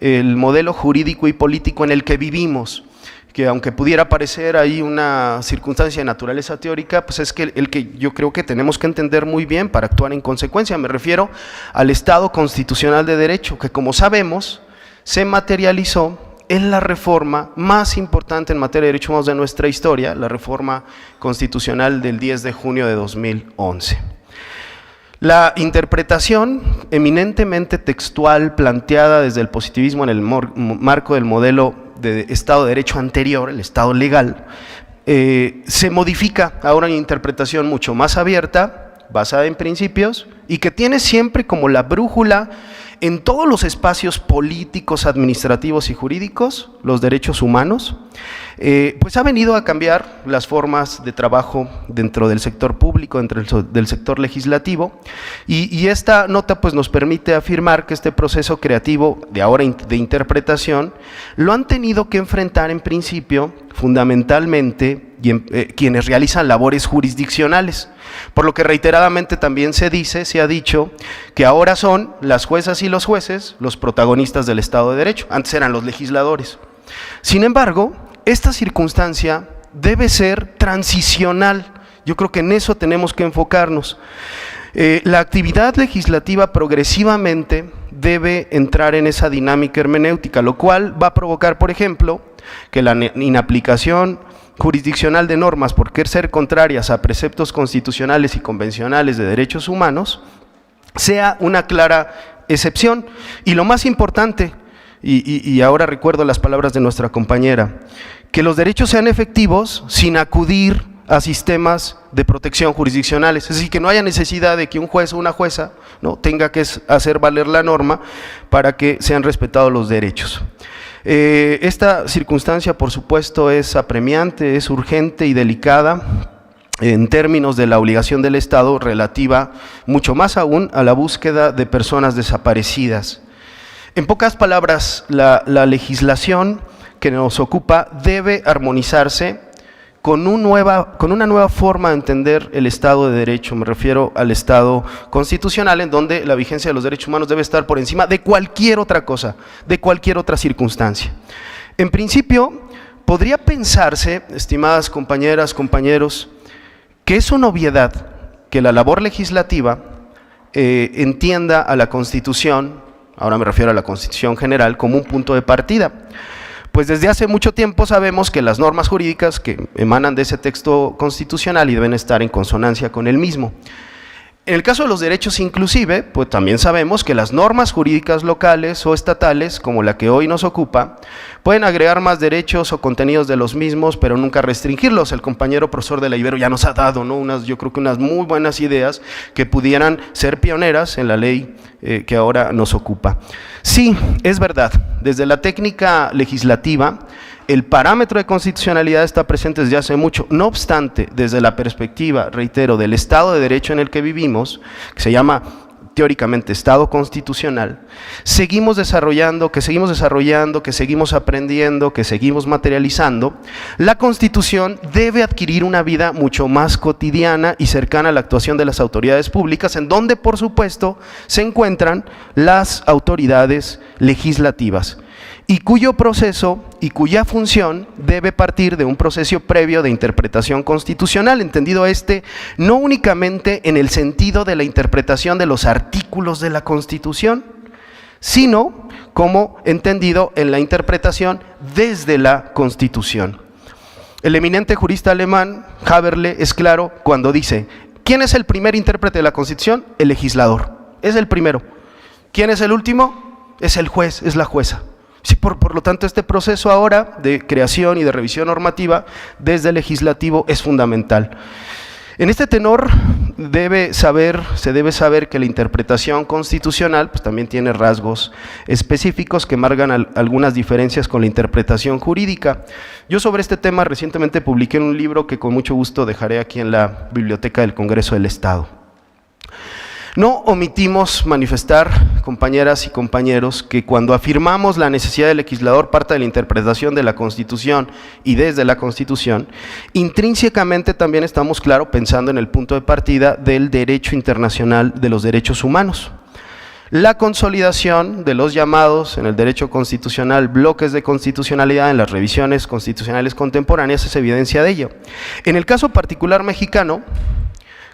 Speaker 5: el modelo jurídico y político en el que vivimos, que aunque pudiera parecer ahí una circunstancia de naturaleza teórica, pues es que el que yo creo que tenemos que entender muy bien para actuar en consecuencia. Me refiero al Estado constitucional de derecho, que como sabemos se materializó en la reforma más importante en materia de derechos humanos de nuestra historia, la reforma constitucional del 10 de junio de 2011. La interpretación eminentemente textual planteada desde el positivismo en el marco del modelo de Estado de Derecho anterior, el Estado legal, se modifica a una interpretación mucho más abierta, basada en principios, y que tiene siempre como la brújula en todos los espacios políticos, administrativos y jurídicos, los derechos humanos, pues ha venido a cambiar las formas de trabajo dentro del sector público, dentro del sector legislativo, y esta nota pues nos permite afirmar que este proceso creativo de ahora de interpretación lo han tenido que enfrentar en principio fundamentalmente quienes realizan labores jurisdiccionales, por lo que reiteradamente también se ha dicho que ahora son las juezas y los jueces los protagonistas del Estado de Derecho, antes eran los legisladores. Sin embargo, esta circunstancia debe ser transicional, yo creo que en eso tenemos que enfocarnos. La actividad legislativa progresivamente debe entrar en esa dinámica hermenéutica, lo cual va a provocar, por ejemplo, que la inaplicación jurisdiccional de normas por ser contrarias a preceptos constitucionales y convencionales de derechos humanos sea una clara excepción. Y lo más importante, y ahora recuerdo las palabras de nuestra compañera, que los derechos sean efectivos sin acudir a sistemas de protección jurisdiccionales, es decir, que no haya necesidad de que un juez o una jueza tenga que hacer valer la norma para que sean respetados los derechos. Esta circunstancia, por supuesto, es apremiante, es urgente y delicada en términos de la obligación del Estado relativa, mucho más aún, a la búsqueda de personas desaparecidas. En pocas palabras, la legislación que nos ocupa debe armonizarse con una nueva forma de entender el Estado de Derecho. Me refiero al Estado constitucional, en donde la vigencia de los derechos humanos debe estar por encima de cualquier otra cosa, de cualquier otra circunstancia. En principio, podría pensarse, estimadas compañeras, compañeros, que es una obviedad que la labor legislativa entienda a la Constitución, ahora me refiero a la Constitución General, como un punto de partida. Pues desde hace mucho tiempo sabemos que las normas jurídicas que emanan de ese texto constitucional y deben estar en consonancia con el mismo. En el caso de los derechos inclusive, pues también sabemos que las normas jurídicas locales o estatales, como la que hoy nos ocupa, pueden agregar más derechos o contenidos de los mismos, pero nunca restringirlos. El compañero profesor de la Ibero ya nos ha dado, yo creo que unas muy buenas ideas que pudieran ser pioneras en la ley que ahora nos ocupa. Sí, es verdad, desde la técnica legislativa, el parámetro de constitucionalidad está presente desde hace mucho. No obstante, desde la perspectiva, reitero, del Estado de Derecho en el que vivimos, que se llama teóricamente Estado constitucional, seguimos desarrollando, que seguimos aprendiendo, que seguimos materializando. La Constitución debe adquirir una vida mucho más cotidiana y cercana a la actuación de las autoridades públicas, en donde, por supuesto, se encuentran las autoridades legislativas, y cuyo proceso y cuya función debe partir de un proceso previo de interpretación constitucional, entendido no únicamente en el sentido de la interpretación de los artículos de la Constitución, sino como entendido en la interpretación desde la Constitución. El eminente jurista alemán Haberle es claro cuando dice: ¿quién es el primer intérprete de la Constitución? El legislador, es el primero. ¿Quién es el último? Es el juez, es la jueza. Sí, por lo tanto, este proceso ahora de creación y de revisión normativa desde el legislativo es fundamental. En este tenor se debe saber que la interpretación constitucional pues, también tiene rasgos específicos que marcan algunas diferencias con la interpretación jurídica. Yo sobre este tema recientemente publiqué un libro que con mucho gusto dejaré aquí en la Biblioteca del Congreso del Estado. No omitimos manifestar, compañeras y compañeros, que cuando afirmamos la necesidad del legislador parte de la interpretación de la Constitución y desde la Constitución, intrínsecamente también estamos, claro, pensando en el punto de partida del derecho internacional de los derechos humanos. La consolidación de los llamados en el derecho constitucional bloques de constitucionalidad en las revisiones constitucionales contemporáneas es evidencia de ello. En el caso particular mexicano,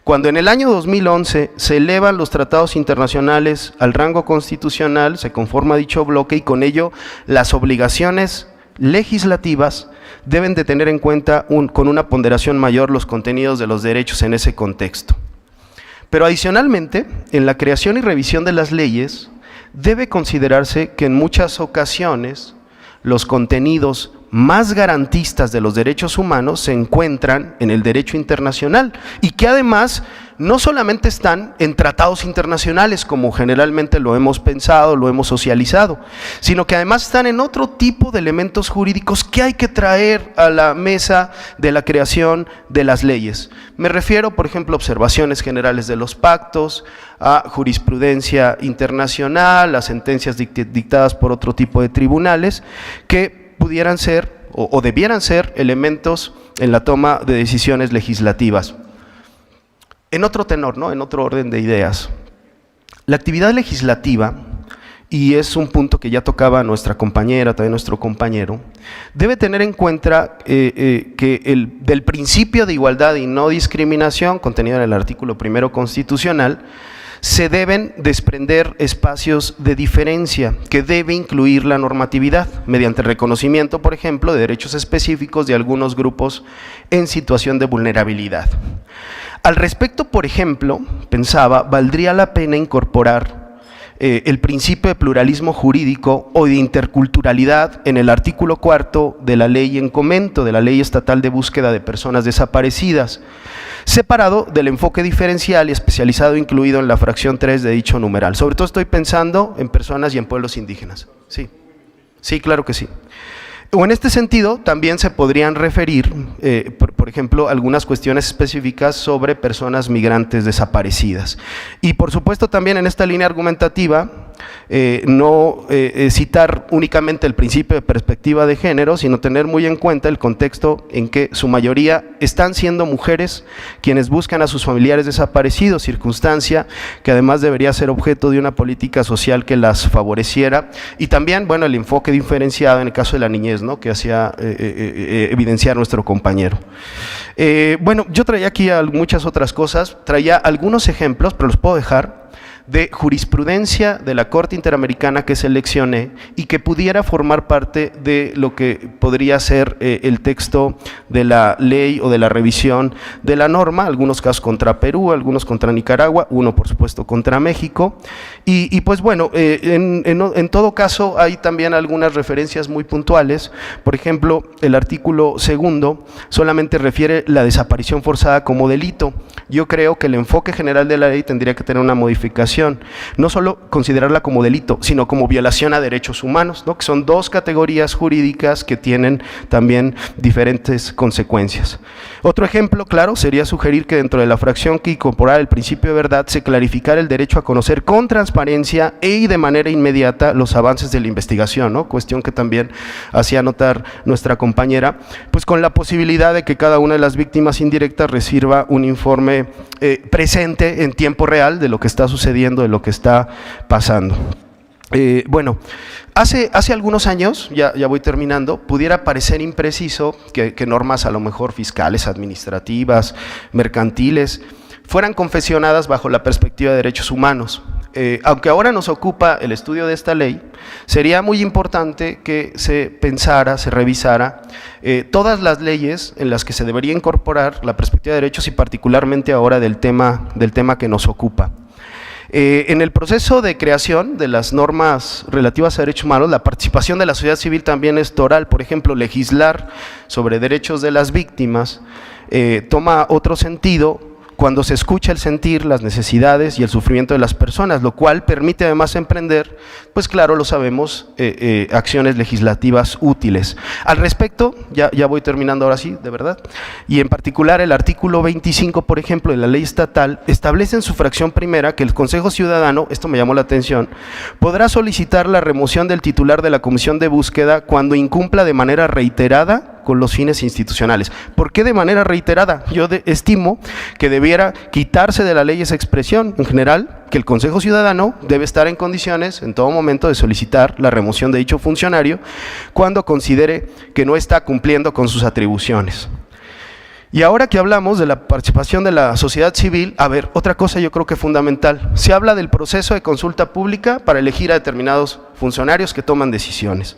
Speaker 5: cuando en el año 2011 se elevan los tratados internacionales al rango constitucional, se conforma dicho bloque y con ello las obligaciones legislativas deben de tener en cuenta con una ponderación mayor los contenidos de los derechos en ese contexto. Pero adicionalmente, en la creación y revisión de las leyes, debe considerarse que en muchas ocasiones los contenidos más garantistas de los derechos humanos se encuentran en el derecho internacional y que además no solamente están en tratados internacionales, como generalmente lo hemos pensado, lo hemos socializado, sino que además están en otro tipo de elementos jurídicos que hay que traer a la mesa de la creación de las leyes. Me refiero, por ejemplo, a observaciones generales de los pactos, a jurisprudencia internacional, a sentencias dictadas por otro tipo de tribunales, que pudieran ser o debieran ser elementos en la toma de decisiones legislativas. En otro tenor, ¿no? En otro orden de ideas, la actividad legislativa, y es un punto que ya tocaba nuestra compañera, también nuestro compañero, debe tener en cuenta que del principio de igualdad y no discriminación, contenido en el artículo 1 constitucional, se deben desprender espacios de diferencia que debe incluir la normatividad, mediante el reconocimiento, por ejemplo, de derechos específicos de algunos grupos en situación de vulnerabilidad. Al respecto, por ejemplo, pensaba, valdría la pena incorporar el principio de pluralismo jurídico o de interculturalidad en el artículo 4 de la ley en comento, de la Ley Estatal de Búsqueda de Personas Desaparecidas, separado del enfoque diferencial y especializado incluido en la fracción 3 de dicho numeral. Sobre todo estoy pensando en personas y en pueblos indígenas. Sí, claro que sí. O en este sentido, también se podrían referir, por ejemplo, algunas cuestiones específicas sobre personas migrantes desaparecidas. Y por supuesto también en esta línea argumentativa, no citar únicamente el principio de perspectiva de género, sino tener muy en cuenta el contexto en que su mayoría están siendo mujeres quienes buscan a sus familiares desaparecidos, circunstancia que además debería ser objeto de una política social que las favoreciera, y también, bueno, el enfoque diferenciado en el caso de la niñez, ¿no?, que hacía evidenciar nuestro compañero. Bueno, yo traía aquí muchas otras cosas, traía algunos ejemplos, pero los puedo dejar, de jurisprudencia de la Corte Interamericana que seleccioné y que pudiera formar parte de lo que podría ser el texto de la ley o de la revisión de la norma, algunos casos contra Perú, algunos contra Nicaragua, uno por supuesto contra México, y pues bueno, en todo caso hay también algunas referencias muy puntuales. Por ejemplo, el artículo 2 solamente refiere la desaparición forzada como delito. Yo creo que el enfoque general de la ley tendría que tener una modificación, no solo considerarla como delito, sino como violación a derechos humanos, ¿no?, que son dos categorías jurídicas que tienen también diferentes consecuencias. Otro ejemplo claro sería sugerir que dentro de la fracción que incorporara el principio de verdad se clarificara el derecho a conocer con transparencia y de manera inmediata los avances de la investigación, ¿no?, cuestión que también hacía notar nuestra compañera, pues con la posibilidad de que cada una de las víctimas indirectas reciba un informe presente en tiempo real de lo que está sucediendo, de lo que está pasando. Bueno, hace algunos años, ya voy terminando, pudiera parecer impreciso que normas a lo mejor fiscales, administrativas, mercantiles, fueran confeccionadas bajo la perspectiva de derechos humanos. Aunque ahora nos ocupa el estudio de esta ley, sería muy importante que se pensara, se revisara todas las leyes en las que se debería incorporar la perspectiva de derechos y particularmente ahora del tema que nos ocupa. En el proceso de creación de las normas relativas a derechos humanos, la participación de la sociedad civil también es toral. Por ejemplo, legislar sobre derechos de las víctimas toma otro sentido cuando se escucha el sentir, las necesidades y el sufrimiento de las personas, lo cual permite además emprender, pues claro, lo sabemos, acciones legislativas útiles. Al respecto, ya voy terminando ahora sí, de verdad, y en particular el artículo 25, por ejemplo, de la ley estatal, establece en su fracción primera que el Consejo Ciudadano, esto me llamó la atención, podrá solicitar la remoción del titular de la comisión de búsqueda cuando incumpla de manera reiterada con los fines institucionales. ¿Por qué de manera reiterada? Yo estimo que debiera quitarse de la ley esa expresión. En general, que el Consejo Ciudadano debe estar en condiciones en todo momento de solicitar la remoción de dicho funcionario cuando considere que no está cumpliendo con sus atribuciones. Y ahora que hablamos de la participación de la sociedad civil, a ver, otra cosa yo creo que fundamental, se habla del proceso de consulta pública para elegir a determinados funcionarios que toman decisiones.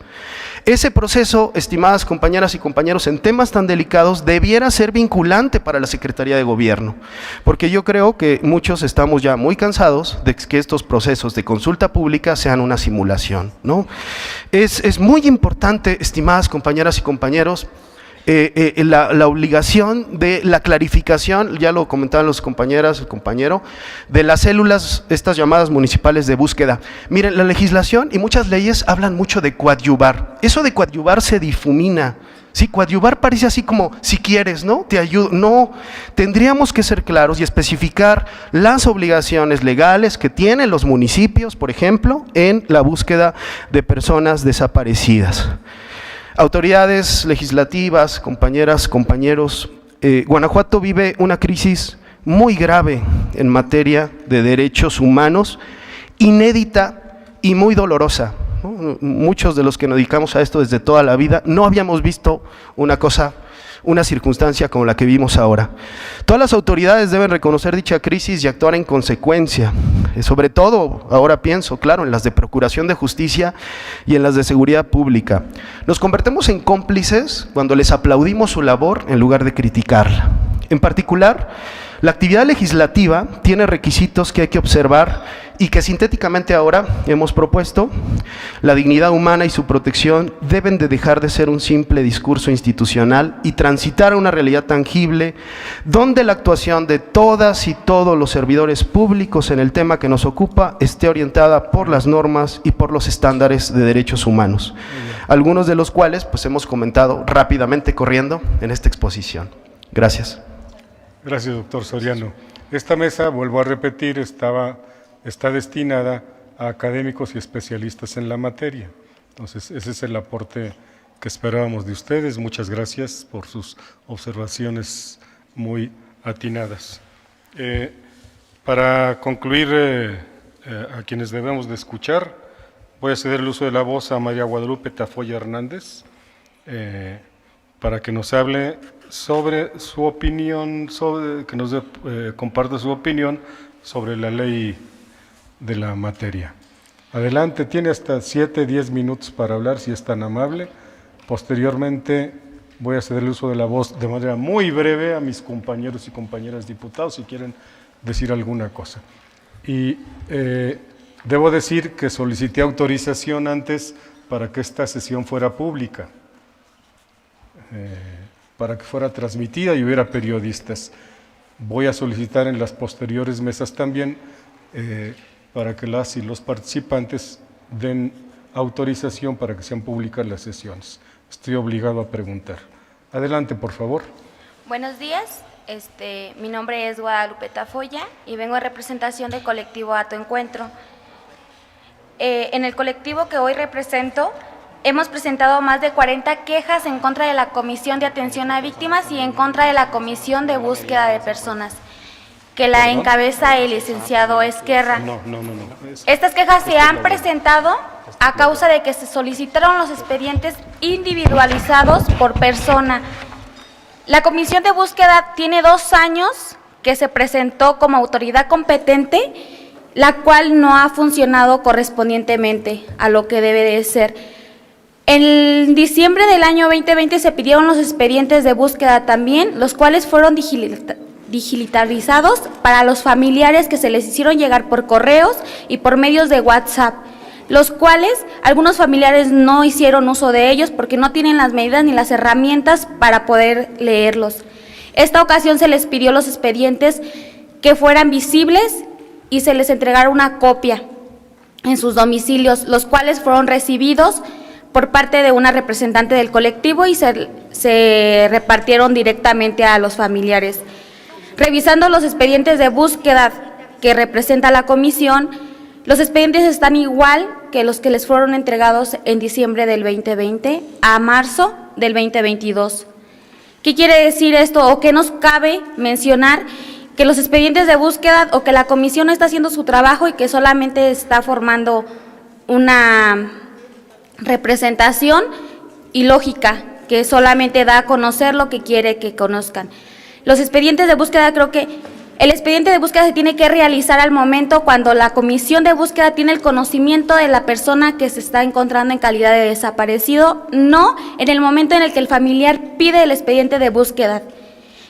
Speaker 5: Ese proceso, estimadas compañeras y compañeros, en temas tan delicados, debiera ser vinculante para la Secretaría de Gobierno, porque yo creo que muchos estamos ya muy cansados de que estos procesos de consulta pública sean una simulación, ¿no? Es muy importante, estimadas compañeras y compañeros, la obligación de la clarificación, ya lo comentaban los compañeras, el compañero, de las células, estas llamadas municipales de búsqueda. Miren, la legislación y muchas leyes hablan mucho de coadyuvar. Eso de coadyuvar se difumina. Sí, coadyuvar parece así como, si quieres, ¿no? Te ayudo. No, tendríamos que ser claros y especificar las obligaciones legales que tienen los municipios, por ejemplo, en la búsqueda de personas desaparecidas. Autoridades legislativas, compañeras, compañeros, Guanajuato vive una crisis muy grave en materia de derechos humanos, inédita y muy dolorosa, ¿no? Muchos de los que nos dedicamos a esto desde toda la vida no habíamos visto una circunstancia como la que vimos ahora. Todas las autoridades deben reconocer dicha crisis y actuar en consecuencia, sobre todo, ahora pienso, claro, en las de Procuración de Justicia y en las de Seguridad Pública. Nos convertimos en cómplices cuando les aplaudimos su labor en lugar de criticarla. En particular, la actividad legislativa tiene requisitos que hay que observar y que sintéticamente ahora hemos propuesto. La dignidad humana y su protección deben de dejar de ser un simple discurso institucional y transitar a una realidad tangible donde la actuación de todas y todos los servidores públicos en el tema que nos ocupa esté orientada por las normas y por los estándares de derechos humanos, algunos de los cuales pues hemos comentado rápidamente corriendo en esta exposición. Gracias.
Speaker 1: Gracias, doctor Soriano. Esta mesa, vuelvo a repetir, está destinada a académicos y especialistas en la materia. Entonces, ese es el aporte que esperábamos de ustedes. Muchas gracias por sus observaciones muy atinadas. Para concluir, a quienes debemos de escuchar, voy a ceder el uso de la voz a María Guadalupe Tafoya Hernández, para que nos hable sobre su opinión, que nos comparta su opinión sobre la ley de la materia. Adelante, tiene hasta 7-10 minutos para hablar, si es tan amable. Posteriormente voy a ceder el uso de la voz de manera muy breve a mis compañeros y compañeras diputados, si quieren decir alguna cosa. Y debo decir que solicité autorización antes para que esta sesión fuera pública, para que fuera transmitida y hubiera periodistas. Voy a solicitar en las posteriores mesas también para que las y los participantes den autorización para que sean públicas las sesiones. Estoy obligado a preguntar. Adelante, por favor.
Speaker 6: Buenos días, mi nombre es Guadalupe Tafoya y vengo en representación del colectivo Ato Encuentro. En el colectivo que hoy represento, hemos presentado más de 40 quejas en contra de la Comisión de Atención a Víctimas y en contra de la Comisión de Búsqueda de Personas, que la encabeza el licenciado Esquerra.
Speaker 1: No.
Speaker 6: Estas quejas se han presentado a causa de que se solicitaron los expedientes individualizados por persona. La Comisión de Búsqueda tiene 2 años que se presentó como autoridad competente, la cual no ha funcionado correspondientemente a lo que debe de ser. En diciembre del año 2020 se pidieron los expedientes de búsqueda también, los cuales fueron digitalizados para los familiares que se les hicieron llegar por correos y por medios de WhatsApp, los cuales algunos familiares no hicieron uso de ellos porque no tienen las medidas ni las herramientas para poder leerlos. Esta ocasión se les pidió los expedientes que fueran visibles y se les entregara una copia en sus domicilios, los cuales fueron recibidos por parte de una representante del colectivo y se repartieron directamente a los familiares. Revisando los expedientes de búsqueda que representa la comisión, los expedientes están igual que los que les fueron entregados en diciembre del 2020 a marzo del 2022. ¿Qué quiere decir esto o qué nos cabe mencionar? Que los expedientes de búsqueda o que la comisión no está haciendo su trabajo y que solamente está formando una representación ilógica que solamente da a conocer lo que quiere que conozcan. Los expedientes de búsqueda, creo que el expediente de búsqueda se tiene que realizar al momento cuando la comisión de búsqueda tiene el conocimiento de la persona que se está encontrando en calidad de desaparecido, no en el momento en el que el familiar pide el expediente de búsqueda.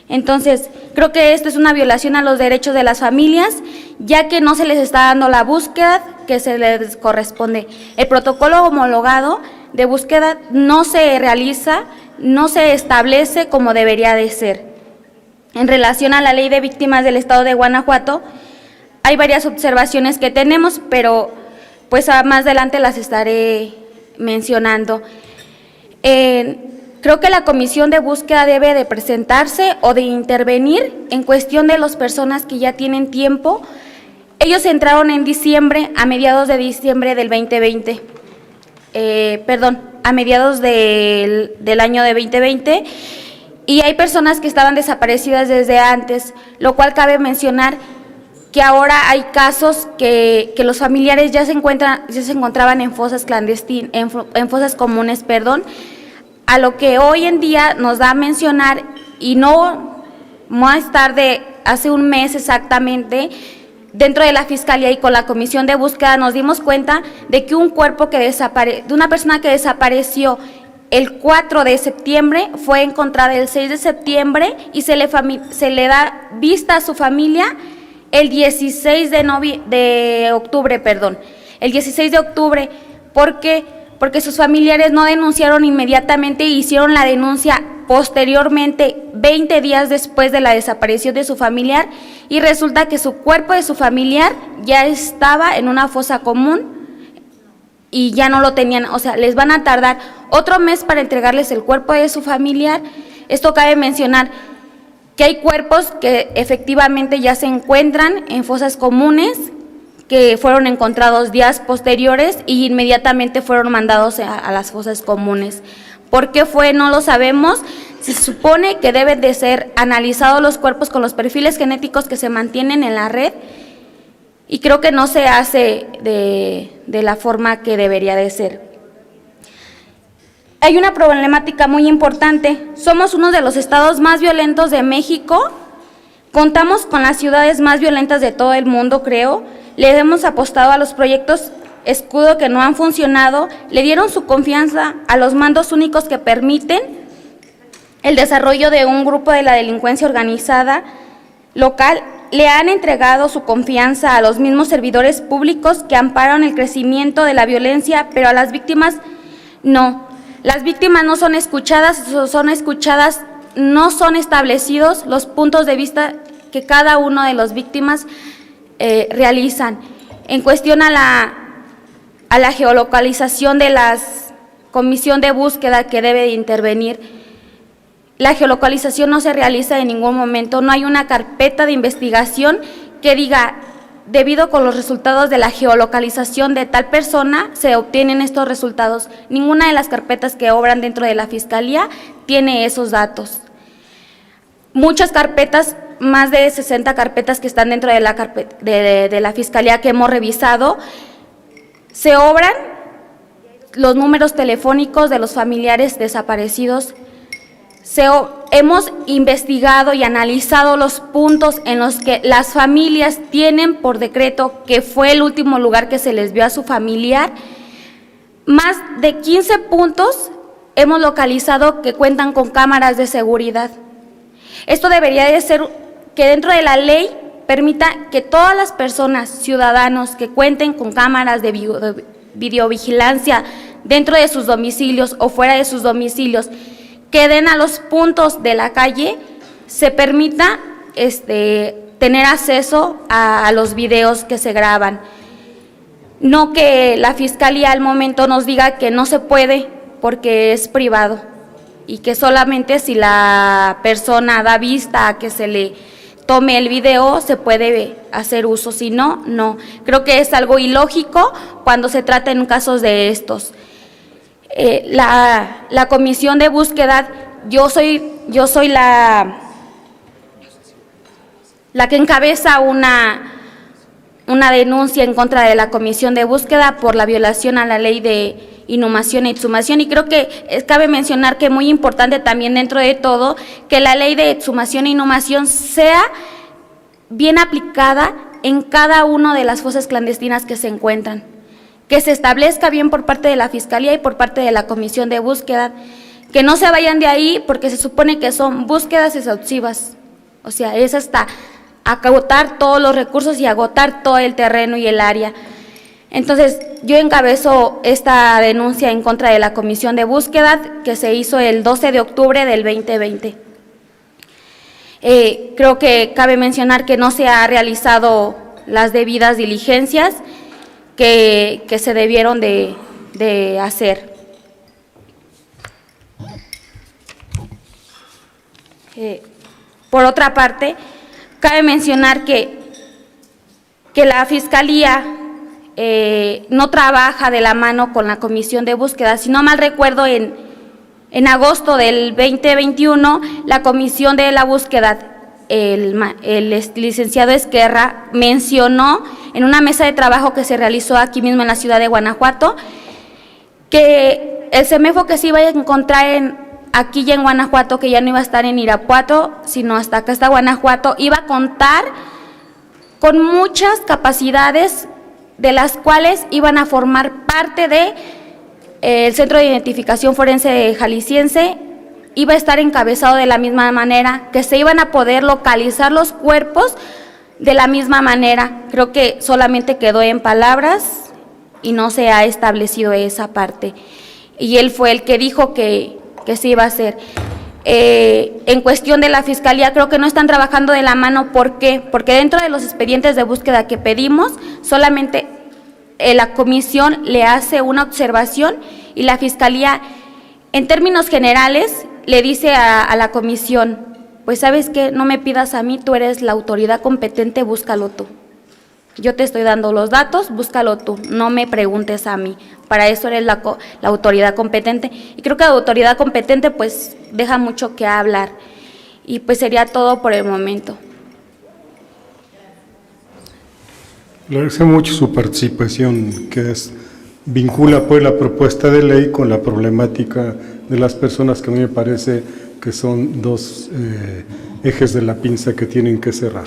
Speaker 6: Entonces, creo que esto es una violación a los derechos de las familias, ya que no se les está dando la búsqueda que se les corresponde. El protocolo homologado de búsqueda no se realiza, no se establece como debería de ser. En relación a la Ley de Víctimas del Estado de Guanajuato, hay varias observaciones que tenemos, pero pues más adelante las estaré mencionando. Creo que la comisión de búsqueda debe de presentarse o de intervenir en cuestión de las personas que ya tienen tiempo. Ellos entraron en diciembre, a mediados de diciembre del 2020, a mediados del año de 2020, y hay personas que estaban desaparecidas desde antes, lo cual cabe mencionar que ahora hay casos que los familiares ya se encontraban en fosas clandestinas, en fosas comunes, a lo que hoy en día nos da a mencionar, y no más tarde, hace un mes exactamente, dentro de la Fiscalía y con la Comisión de Búsqueda nos dimos cuenta de que un cuerpo de una persona que desapareció el 4 de septiembre fue encontrada el 6 de septiembre y se le da vista a su familia el 16 de octubre, el 16 de octubre, porque sus familiares no denunciaron inmediatamente e hicieron la denuncia posteriormente, 20 días después de la desaparición de su familiar, y resulta que su cuerpo de su familiar ya estaba en una fosa común y ya no lo tenían, o sea, les van a tardar otro mes para entregarles el cuerpo de su familiar. Esto cabe mencionar que hay cuerpos que efectivamente ya se encuentran en fosas comunes, que fueron encontrados días posteriores y inmediatamente fueron mandados a las fosas comunes. ¿Por qué fue? No lo sabemos. Se supone que deben de ser analizados los cuerpos con los perfiles genéticos que se mantienen en la red, y creo que no se hace de la forma que debería de ser. Hay una problemática muy importante. Somos uno de los estados más violentos de México, contamos con las ciudades más violentas de todo el mundo, creo. Le hemos apostado a los proyectos escudo que no han funcionado, le dieron su confianza a los mandos únicos que permiten el desarrollo de un grupo de la delincuencia organizada local, le han entregado su confianza a los mismos servidores públicos que amparan el crecimiento de la violencia, pero a las víctimas no. Las víctimas no son escuchadas, no son establecidos los puntos de vista que cada uno de las víctimas realizan. En cuestión a la geolocalización de la comisión de búsqueda que debe de intervenir, la geolocalización no se realiza en ningún momento, no hay una carpeta de investigación que diga, debido con los resultados de la geolocalización de tal persona, se obtienen estos resultados. Ninguna de las carpetas que obran dentro de la Fiscalía tiene esos datos. Muchas carpetas, más de 60 carpetas que están dentro de la Fiscalía que hemos revisado, se obran los números telefónicos de los familiares desaparecidos. Hemos investigado y analizado los puntos en los que las familias tienen por decreto que fue el último lugar que se les vio a su familiar. Más de 15 puntos hemos localizado que cuentan con cámaras de seguridad. Esto debería de ser que dentro de la ley permita que todas las personas, ciudadanos que cuenten con cámaras de videovigilancia dentro de sus domicilios o fuera de sus domicilios, que den a los puntos de la calle, se permita tener acceso a los videos que se graban. No que la Fiscalía al momento nos diga que no se puede porque es privado y que solamente si la persona da vista a que se le tome el video se puede hacer uso, si no, no. Creo que es algo ilógico cuando se trata en casos de estos. La comisión de búsqueda, yo soy la que encabeza una denuncia en contra de la comisión de búsqueda por la violación a la ley inhumación e exhumación. Y creo que cabe mencionar que muy importante también dentro de todo, que la ley de exhumación e inhumación sea bien aplicada en cada una de las fosas clandestinas que se encuentran, que se establezca bien por parte de la Fiscalía y por parte de la Comisión de Búsqueda, que no se vayan de ahí porque se supone que son búsquedas exhaustivas, o sea, es hasta agotar todos los recursos y agotar todo el terreno y el área. Entonces, yo encabezo esta denuncia en contra de la Comisión de Búsqueda que se hizo el 12 de octubre del 2020. Creo que cabe mencionar que no se ha realizado las debidas diligencias que se debieron de hacer. Por otra parte, cabe mencionar que la Fiscalía no trabaja de la mano con la Comisión de Búsqueda. Si no mal recuerdo, en agosto del 2021, la Comisión de la Búsqueda, el licenciado Esquerra, mencionó en una mesa de trabajo que se realizó aquí mismo en la ciudad de Guanajuato, que el CEMEFO que se iba a encontrar aquí ya en Guanajuato, que ya no iba a estar en Irapuato, sino hasta acá, hasta Guanajuato, iba a contar con muchas capacidades de las cuales iban a formar parte de el Centro de Identificación Forense Jalisciense, iba a estar encabezado de la misma manera, que se iban a poder localizar los cuerpos de la misma manera. Creo que solamente quedó en palabras y no se ha establecido esa parte. Y él fue el que dijo que se iba a hacer. En cuestión de la Fiscalía, creo que no están trabajando de la mano. ¿Por qué? Porque dentro de los expedientes de búsqueda que pedimos, solamente la comisión le hace una observación y la Fiscalía, en términos generales, le dice a la comisión, pues ¿sabes qué? No me pidas a mí, tú eres la autoridad competente, búscalo tú. Yo te estoy dando los datos, búscalo tú, no me preguntes a mí. Para eso eres la autoridad competente. Y creo que la autoridad competente pues deja mucho que hablar. Y pues sería todo por el momento.
Speaker 1: Le agradezco mucho su participación, que vincula pues la propuesta de ley con la problemática de las personas, que a mí me parece que son dos ejes de la pinza que tienen que cerrar.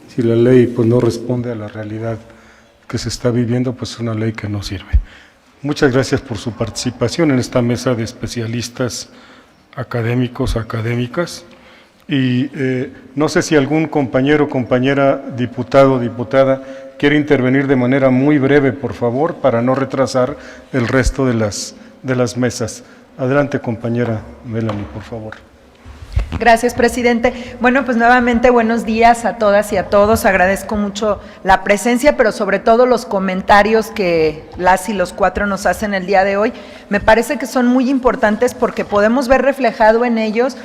Speaker 1: Si la ley pues no responde a la realidad que se está viviendo, pues es una ley que no sirve. Muchas gracias por su participación en esta mesa de especialistas académicos, académicas. Y no sé si algún compañero, compañera, diputado, diputada, quiere intervenir de manera muy breve, por favor, para no retrasar el resto de las mesas. Adelante, compañera Melanie, por favor.
Speaker 7: Gracias, presidente. Bueno, pues nuevamente buenos días a todas y a todos. Agradezco mucho la presencia, pero sobre todo los comentarios que las y los cuatro nos hacen el día de hoy. Me parece que son muy importantes porque podemos ver reflejado en ellos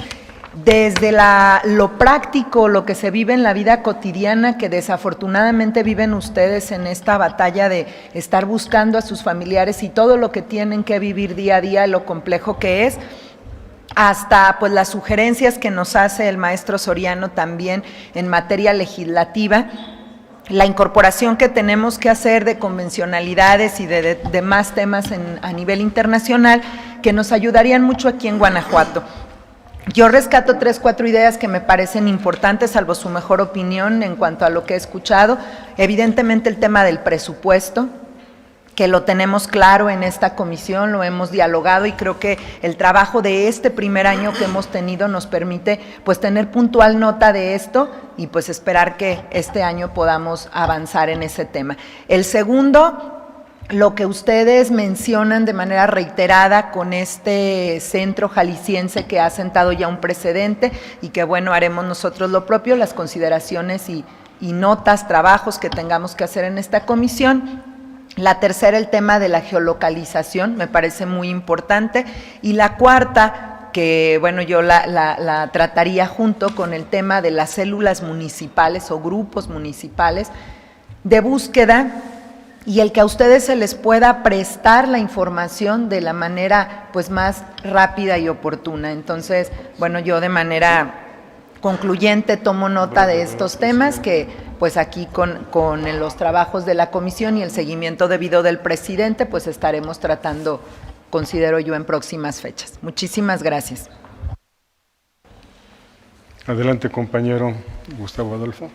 Speaker 7: desde lo práctico, lo que se vive en la vida cotidiana, que desafortunadamente viven ustedes en esta batalla de estar buscando a sus familiares y todo lo que tienen que vivir día a día, lo complejo que es, hasta pues las sugerencias que nos hace el maestro Soriano también en materia legislativa, la incorporación que tenemos que hacer de convencionalidades y de más temas a nivel internacional que nos ayudarían mucho aquí en Guanajuato. Yo rescato 3, 4 ideas que me parecen importantes, salvo su mejor opinión en cuanto a lo que he escuchado. Evidentemente el tema del presupuesto, que lo tenemos claro en esta comisión, lo hemos dialogado y creo que el trabajo de este primer año que hemos tenido nos permite pues tener puntual nota de esto y pues esperar que este año podamos avanzar en ese tema. El segundo, lo que ustedes mencionan de manera reiterada con este centro jalisciense que ha sentado ya un precedente y que bueno, haremos nosotros lo propio, las consideraciones y notas, trabajos que tengamos que hacer en esta comisión. La tercera, el tema de la geolocalización, me parece muy importante. Y la cuarta, que bueno, yo la trataría junto con el tema de las células municipales o grupos municipales de búsqueda, y el que a ustedes se les pueda prestar la información de la manera pues más rápida y oportuna. Entonces, bueno, yo de manera concluyente tomo nota de estos temas que pues aquí con los trabajos de la comisión y el seguimiento debido del presidente, pues estaremos tratando, considero yo, en próximas fechas. Muchísimas gracias.
Speaker 1: Adelante, compañero Gustavo Adolfo.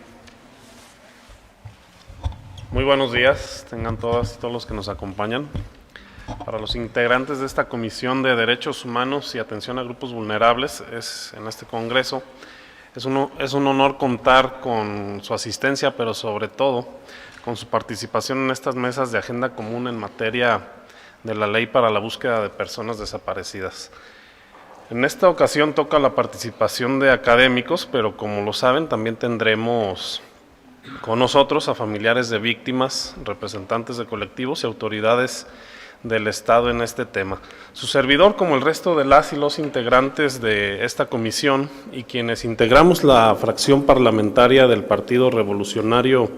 Speaker 8: Muy buenos días, tengan todas y todos los que nos acompañan. Para los integrantes de esta Comisión de Derechos Humanos y Atención a Grupos Vulnerables en este Congreso, es un honor contar con su asistencia, pero sobre todo con su participación en estas mesas de agenda común en materia de la Ley para la Búsqueda de Personas Desaparecidas. En esta ocasión toca la participación de académicos, pero como lo saben, también tendremos con nosotros a familiares de víctimas, representantes de colectivos y autoridades del Estado en este tema. Su servidor, como el resto de las y los integrantes de esta comisión y quienes integramos la fracción parlamentaria del Partido Revolucionario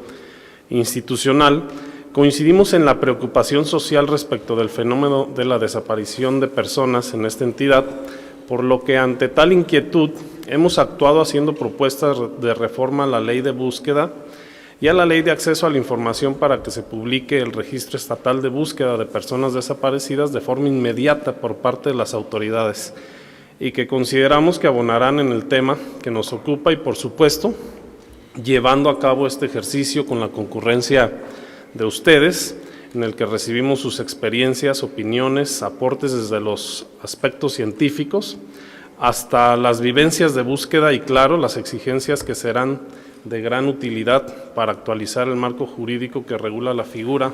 Speaker 8: Institucional, coincidimos en la preocupación social respecto del fenómeno de la desaparición de personas en esta entidad, por lo que ante tal inquietud hemos actuado haciendo propuestas de reforma a la Ley de Búsqueda y a la Ley de Acceso a la Información para que se publique el Registro Estatal de Búsqueda de Personas Desaparecidas de forma inmediata por parte de las autoridades y que consideramos que abonarán en el tema que nos ocupa y, por supuesto, llevando a cabo este ejercicio con la concurrencia de ustedes, en el que recibimos sus experiencias, opiniones, aportes desde los aspectos científicos hasta las vivencias de búsqueda y, claro, las exigencias que serán de gran utilidad para actualizar el marco jurídico que regula la figura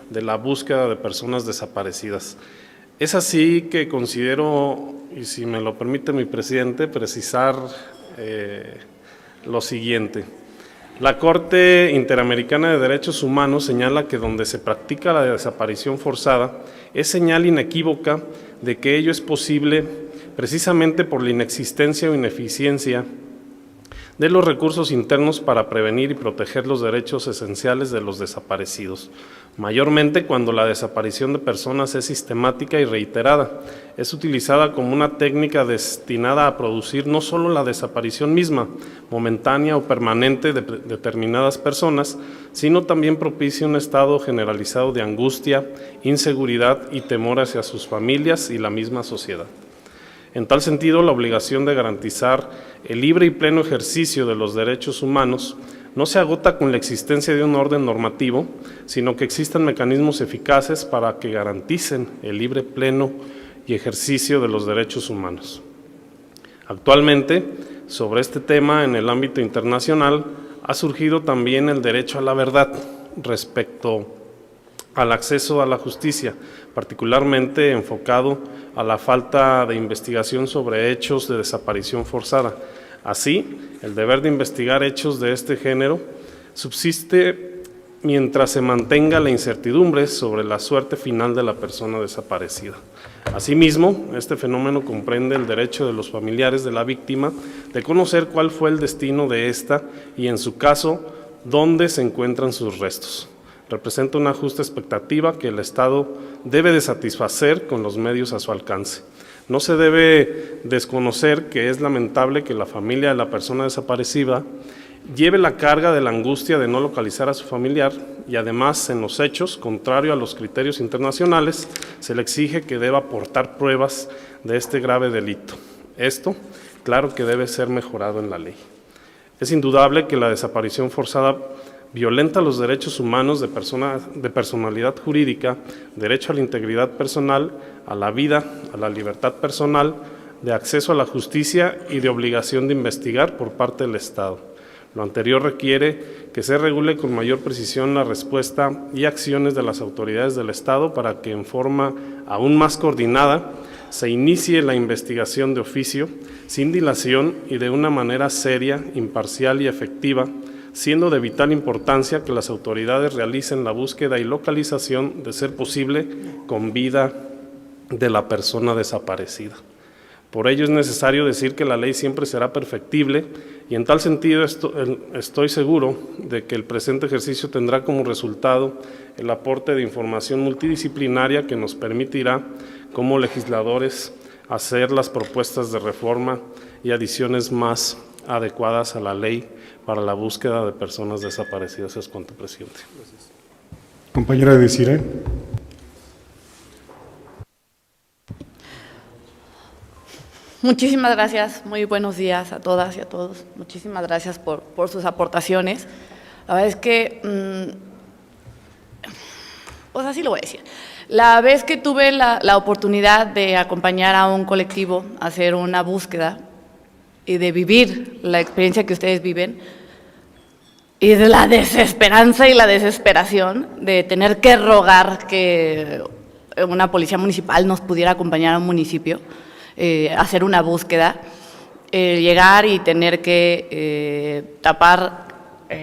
Speaker 8: de la búsqueda de personas desaparecidas. Es así que considero, y si me lo permite mi presidente, precisar lo siguiente. La Corte Interamericana de Derechos Humanos señala que donde se practica la desaparición forzada es señal inequívoca de que ello es posible precisamente por la inexistencia o ineficiencia de los recursos internos para prevenir y proteger los derechos esenciales de los desaparecidos, mayormente cuando la desaparición de personas es sistemática y reiterada. Es utilizada como una técnica destinada a producir no solo la desaparición misma, momentánea o permanente de determinadas personas, sino también propicia un estado generalizado de angustia, inseguridad y temor hacia sus familias y la misma sociedad. En tal sentido, la obligación de garantizar el libre y pleno ejercicio de los derechos humanos no se agota con la existencia de un orden normativo, sino que existan mecanismos eficaces para que garanticen el libre, pleno y ejercicio de los derechos humanos. Actualmente, sobre este tema en el ámbito internacional, ha surgido también el derecho a la verdad respecto al acceso a la justicia, particularmente enfocado a la falta de investigación sobre hechos de desaparición forzada. Así, el deber de investigar hechos de este género subsiste mientras se mantenga la incertidumbre sobre la suerte final de la persona desaparecida. Asimismo, este fenómeno comprende el derecho de los familiares de la víctima de conocer cuál fue el destino de ésta y, en su caso, dónde se encuentran sus restos. Representa una justa expectativa que el Estado debe de satisfacer con los medios a su alcance. No se debe desconocer que es lamentable que la familia de la persona desaparecida lleve la carga de la angustia de no localizar a su familiar y además en los hechos, contrario a los criterios internacionales, se le exige que deba aportar pruebas de este grave delito. Esto, claro que debe ser mejorado en la ley. Es indudable que la desaparición forzada violenta los derechos humanos de personalidad jurídica, derecho a la integridad personal, a la vida, a la libertad personal, de acceso a la justicia y de obligación de investigar por parte del Estado. Lo anterior requiere que se regule con mayor precisión la respuesta y acciones de las autoridades del Estado para que en forma aún más coordinada se inicie la investigación de oficio, sin dilación y de una manera seria, imparcial y efectiva, siendo de vital importancia que las autoridades realicen la búsqueda y localización, de ser posible, con vida de la persona desaparecida. Por ello es necesario decir que la ley siempre será perfectible y en tal sentido estoy seguro de que el presente ejercicio tendrá como resultado el aporte de información multidisciplinaria que nos permitirá, como legisladores, hacer las propuestas de reforma y adiciones más adecuadas a la ley para la búsqueda de personas desaparecidas. Es cuanto, presidente.
Speaker 1: Compañera Desiree.
Speaker 9: Muchísimas gracias, muy buenos días a todas y a todos. Muchísimas gracias por sus aportaciones. La verdad es que, pues así lo voy a decir. La vez que tuve la oportunidad de acompañar a un colectivo a hacer una búsqueda y de vivir la experiencia que ustedes viven, y de la desesperanza y la desesperación de tener que rogar que una policía municipal nos pudiera acompañar a un municipio, hacer una búsqueda, llegar y tener que tapar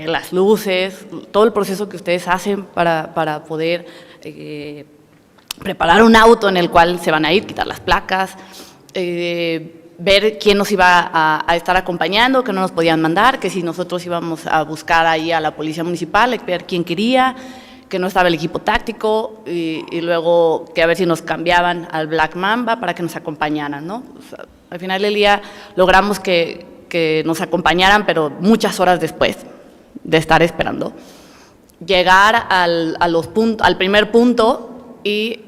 Speaker 9: las luces, todo el proceso que ustedes hacen para poder preparar un auto en el cual se van a ir, quitar las placas, ver quién nos iba a estar acompañando, que no nos podían mandar, que si nosotros íbamos a buscar ahí a la policía municipal, ver quién quería, que no estaba el equipo táctico y luego que a ver si nos cambiaban al Black Mamba para que nos acompañaran, ¿no? O sea, al final del día logramos que nos acompañaran, pero muchas horas después de estar esperando. Llegar al primer punto y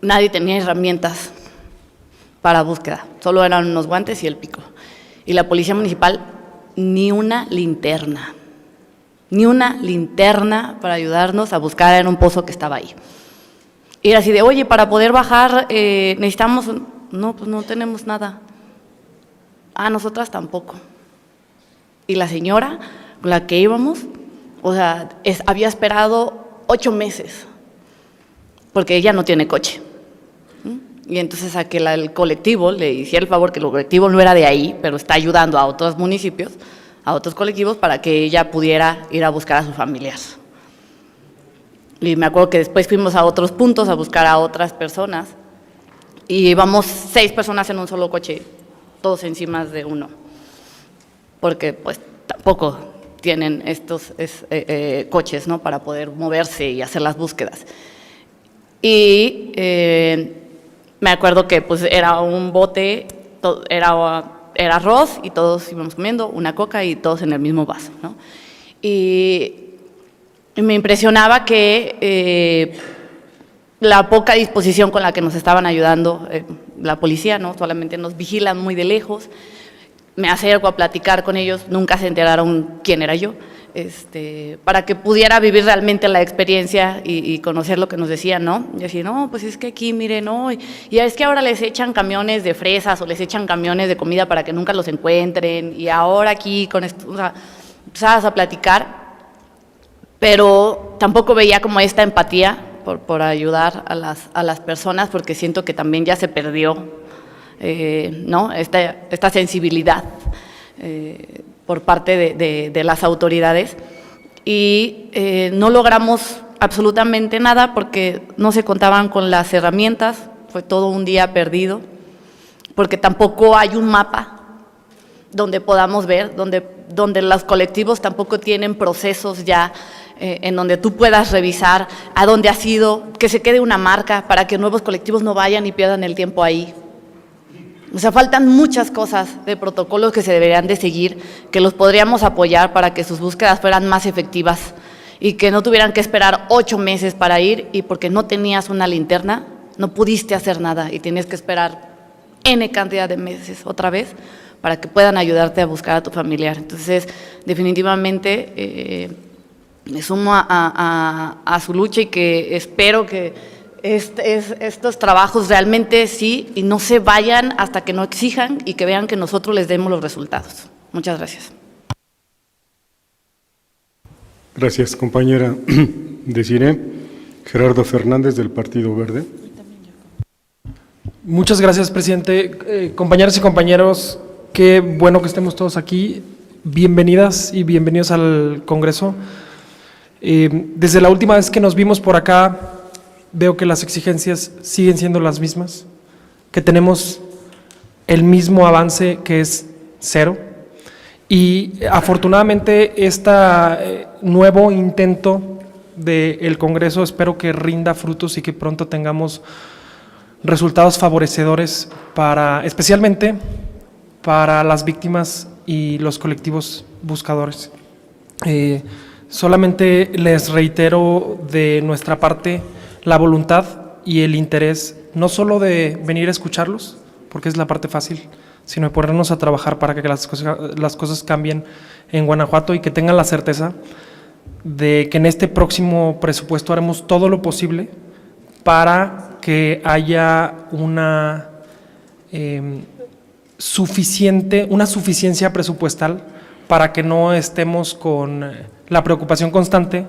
Speaker 9: nadie tenía herramientas para búsqueda, solo eran unos guantes y el pico. Y la policía municipal, ni una linterna para ayudarnos a buscar en un pozo que estaba ahí. Y era así de, oye, para poder bajar necesitamos, no, pues no tenemos nada. Nosotras tampoco. Y la señora con la que íbamos, o sea, había esperado 8 meses, porque ella no tiene coche. Y entonces a que el colectivo le hiciera el favor, que el colectivo no era de ahí, pero está ayudando a otros municipios, a otros colectivos, para que ella pudiera ir a buscar a sus familias. Y me acuerdo que después fuimos a otros puntos a buscar a otras personas, y íbamos 6 personas en un solo coche, todos encima de uno, porque pues tampoco tienen estos coches, ¿no?, para poder moverse y hacer las búsquedas. Y me acuerdo que pues era un bote, era arroz y todos íbamos comiendo, una coca y todos en el mismo vaso, ¿no? Y me impresionaba que la poca disposición con la que nos estaban ayudando la policía, ¿no? Solamente nos vigilan muy de lejos. Me acerco a platicar con ellos, nunca se enteraron quién era yo, para que pudiera vivir realmente la experiencia y conocer lo que nos decían, ¿no? Y así, no, pues es que aquí, miren, no, y es que ahora les echan camiones de fresas o les echan camiones de comida para que nunca los encuentren, y ahora aquí con esto, o sea, empezabas a platicar, pero tampoco veía como esta empatía por ayudar a las personas, porque siento que también ya se perdió, ¿no?, esta sensibilidad por parte de las autoridades, y no logramos absolutamente nada porque no se contaban con las herramientas, fue todo un día perdido, porque tampoco hay un mapa donde podamos ver, donde los colectivos tampoco tienen procesos ya en donde tú puedas revisar a dónde has ido, que se quede una marca para que nuevos colectivos no vayan y pierdan el tiempo ahí. O sea, faltan muchas cosas de protocolos que se deberían de seguir, que los podríamos apoyar para que sus búsquedas fueran más efectivas y que no tuvieran que esperar 8 meses para ir, y porque no tenías una linterna, no pudiste hacer nada y tienes que esperar N cantidad de meses otra vez para que puedan ayudarte a buscar a tu familiar. Entonces, definitivamente me sumo a su lucha, y que espero que estos trabajos realmente sí, y no se vayan hasta que no exijan y que vean que nosotros les demos los resultados. Muchas gracias.
Speaker 1: Gracias, compañera Desiree. Gerardo Fernández, del Partido Verde.
Speaker 10: Muchas gracias, presidente. Compañeras y compañeros, qué bueno que estemos todos aquí. Bienvenidas y bienvenidos al Congreso. Desde la última vez que nos vimos por acá, veo que las exigencias siguen siendo las mismas, que tenemos el mismo avance, que es 0, y afortunadamente este nuevo intento del Congreso espero que rinda frutos y que pronto tengamos resultados favorecedores especialmente para las víctimas y los colectivos buscadores. Solamente les reitero de nuestra parte la voluntad y el interés, no solo de venir a escucharlos, porque es la parte fácil, sino de ponernos a trabajar para que las cosas cambien en Guanajuato y que tengan la certeza de que en este próximo presupuesto haremos todo lo posible para que haya una suficiencia presupuestal para que no estemos con la preocupación constante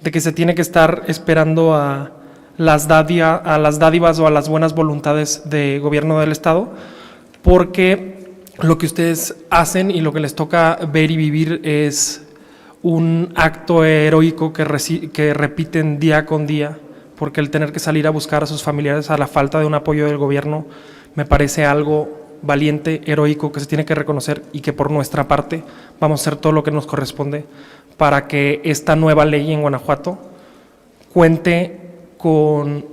Speaker 10: de que se tiene que estar esperando a las dádivas o a las buenas voluntades del gobierno del Estado, porque lo que ustedes hacen y lo que les toca ver y vivir es un acto heroico que repiten día con día, porque el tener que salir a buscar a sus familiares a la falta de un apoyo del gobierno me parece algo valiente, heroico, que se tiene que reconocer y que por nuestra parte vamos a hacer todo lo que nos corresponde para que esta nueva ley en Guanajuato cuente con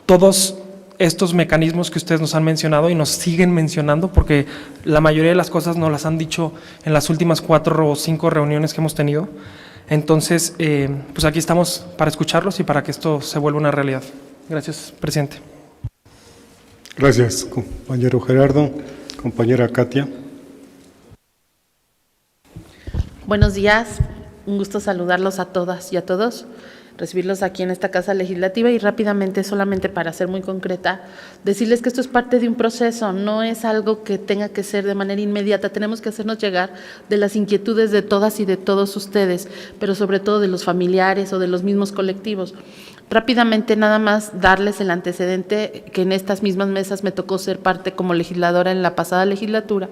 Speaker 10: todos estos mecanismos que ustedes nos han mencionado y nos siguen mencionando, porque la mayoría de las cosas nos las han dicho en las últimas 4 o 5 reuniones que hemos tenido. Entonces, pues aquí estamos para escucharlos y para que esto se vuelva una realidad. Gracias, presidente.
Speaker 1: Gracias, compañero Gerardo. Compañera Katia.
Speaker 11: Buenos días, un gusto saludarlos a todas y a todos, recibirlos aquí en esta Casa Legislativa y rápidamente, solamente para ser muy concreta, decirles que esto es parte de un proceso, no es algo que tenga que ser de manera inmediata, tenemos que hacernos llegar de las inquietudes de todas y de todos ustedes, pero sobre todo de los familiares o de los mismos colectivos. Rápidamente nada más darles el antecedente que en estas mismas mesas me tocó ser parte como legisladora en la pasada legislatura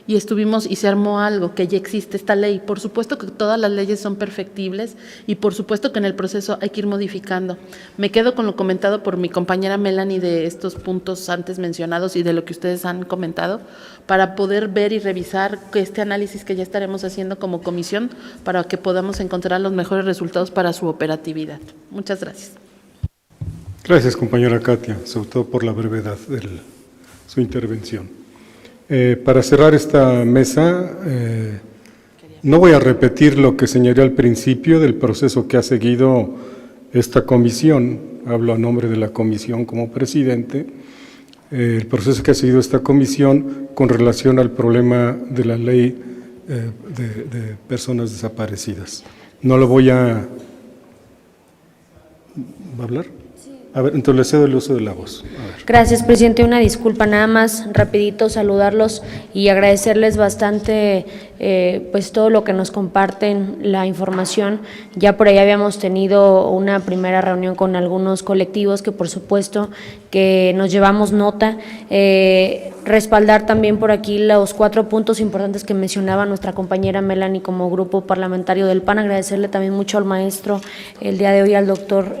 Speaker 11: y estuvimos y se armó algo, que ya existe esta ley. Por supuesto que todas las leyes son perfectibles y por supuesto que en el proceso hay que ir modificando. Me quedo con lo comentado por mi compañera Melanie de estos puntos antes mencionados y de lo que ustedes han comentado para poder ver y revisar este análisis que ya estaremos haciendo como comisión para que podamos encontrar los mejores resultados para su operatividad. Muchas gracias.
Speaker 1: Gracias, compañera Katia, sobre todo por la brevedad de su intervención. Para cerrar esta mesa, no voy a repetir lo que señalé al principio del proceso que ha seguido esta comisión, hablo a nombre de la comisión como presidente, el proceso que ha seguido esta comisión con relación al problema de la ley de personas desaparecidas. No lo voy a hablar. A ver, entonces le cedo el uso de la voz.
Speaker 12: Gracias, presidente. Una disculpa, nada más rapidito saludarlos y agradecerles bastante pues todo lo que nos comparten, la información. Ya por ahí habíamos tenido una primera reunión con algunos colectivos que por supuesto que nos llevamos nota. Respaldar también por aquí los 4 puntos importantes que mencionaba nuestra compañera Melanie como grupo parlamentario del PAN. Agradecerle también mucho al maestro el día de hoy, al doctor,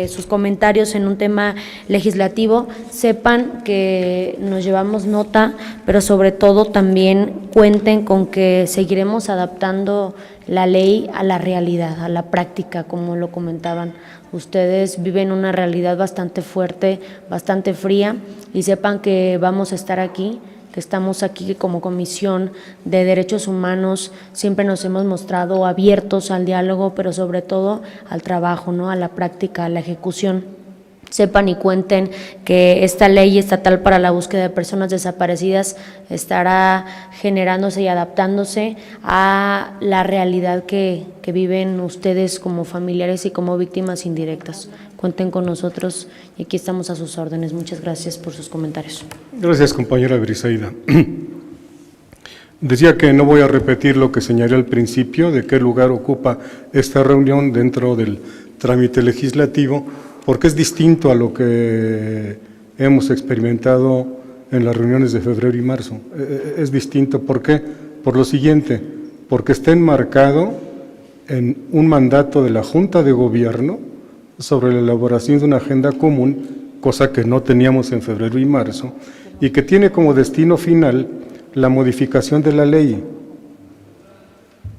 Speaker 12: sus comentarios en un tema legislativo. Sepan que nos llevamos nota, pero sobre todo también cuenten con que seguiremos adaptando la ley a la realidad, a la práctica, como lo comentaban. Ustedes viven una realidad bastante fuerte, bastante fría, y sepan que vamos a estar aquí, que estamos aquí como Comisión de Derechos Humanos, siempre nos hemos mostrado abiertos al diálogo, pero sobre todo al trabajo, ¿no? A la práctica, a la ejecución. Sepan y cuenten que esta ley estatal para la búsqueda de personas desaparecidas estará generándose y adaptándose a la realidad que viven ustedes como familiares y como víctimas indirectas. Cuenten con nosotros y aquí estamos a sus órdenes. Muchas gracias por sus comentarios.
Speaker 1: Gracias, compañera Briseida. Decía que no voy a repetir lo que señalé al principio de qué lugar ocupa esta reunión dentro del trámite legislativo, porque es distinto a lo que hemos experimentado en las reuniones de febrero y marzo. Es distinto, ¿por qué? Por lo siguiente, porque está enmarcado en un mandato de la Junta de Gobierno sobre la elaboración de una agenda común, cosa que no teníamos en febrero y marzo, y que tiene como destino final la modificación de la ley.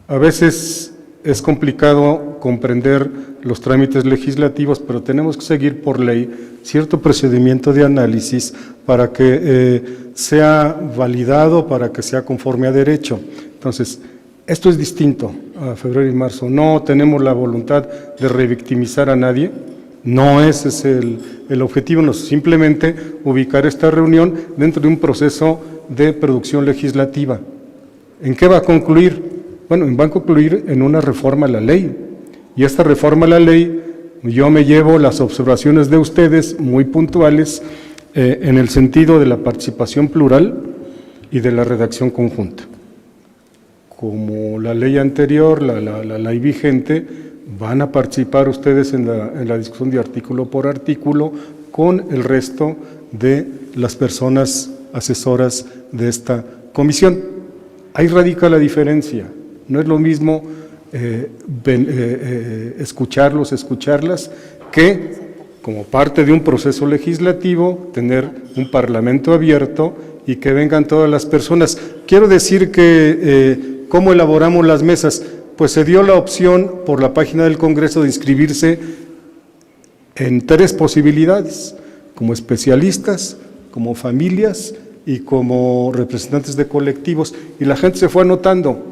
Speaker 1: A veces es complicado comprender los trámites legislativos, pero tenemos que seguir por ley cierto procedimiento de análisis para que sea validado, para que sea conforme a derecho. Entonces, esto es distinto a febrero y marzo. No tenemos la voluntad de revictimizar a nadie, no ese es el objetivo, no, simplemente ubicar esta reunión dentro de un proceso de producción legislativa. ¿En qué va a concluir? Bueno, va a concluir en una reforma a la ley. Y esta reforma a la ley, yo me llevo las observaciones de ustedes muy puntuales en el sentido de la participación plural y de la redacción conjunta. Como la ley anterior, la ley vigente, van a participar ustedes en la discusión de artículo por artículo con el resto de las personas asesoras de esta comisión. Ahí radica la diferencia. No es lo mismo escucharlas, que como parte de un proceso legislativo, tener un parlamento abierto y que vengan todas las personas. Quiero decir que, ¿cómo elaboramos las mesas? Pues se dio la opción por la página del Congreso de inscribirse en 3 posibilidades, como especialistas, como familias y como representantes de colectivos, y la gente se fue anotando.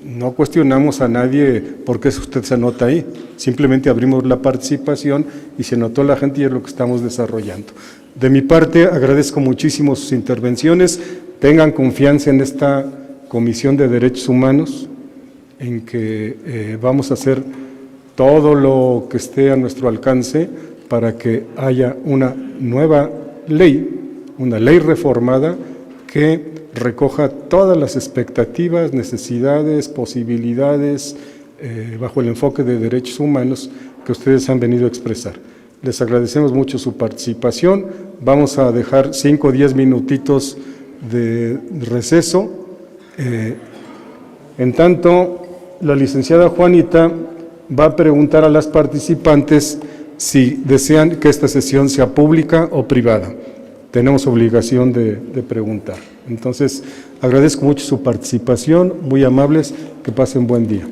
Speaker 1: No cuestionamos a nadie por qué usted se anota ahí, simplemente abrimos la participación y se anotó la gente y es lo que estamos desarrollando. De mi parte, agradezco muchísimo sus intervenciones, tengan confianza en esta Comisión de Derechos Humanos, en que vamos a hacer todo lo que esté a nuestro alcance para que haya una nueva ley, una ley reformada que recoja todas las expectativas, necesidades, posibilidades, bajo el enfoque de derechos humanos que ustedes han venido a expresar. Les agradecemos mucho su participación. Vamos a dejar 5 o 10 minutitos de receso. En tanto, la licenciada Juanita va a preguntar a las participantes si desean que esta sesión sea pública o privada. Tenemos obligación de preguntar. Entonces, agradezco mucho su participación, muy amables, que pasen buen día.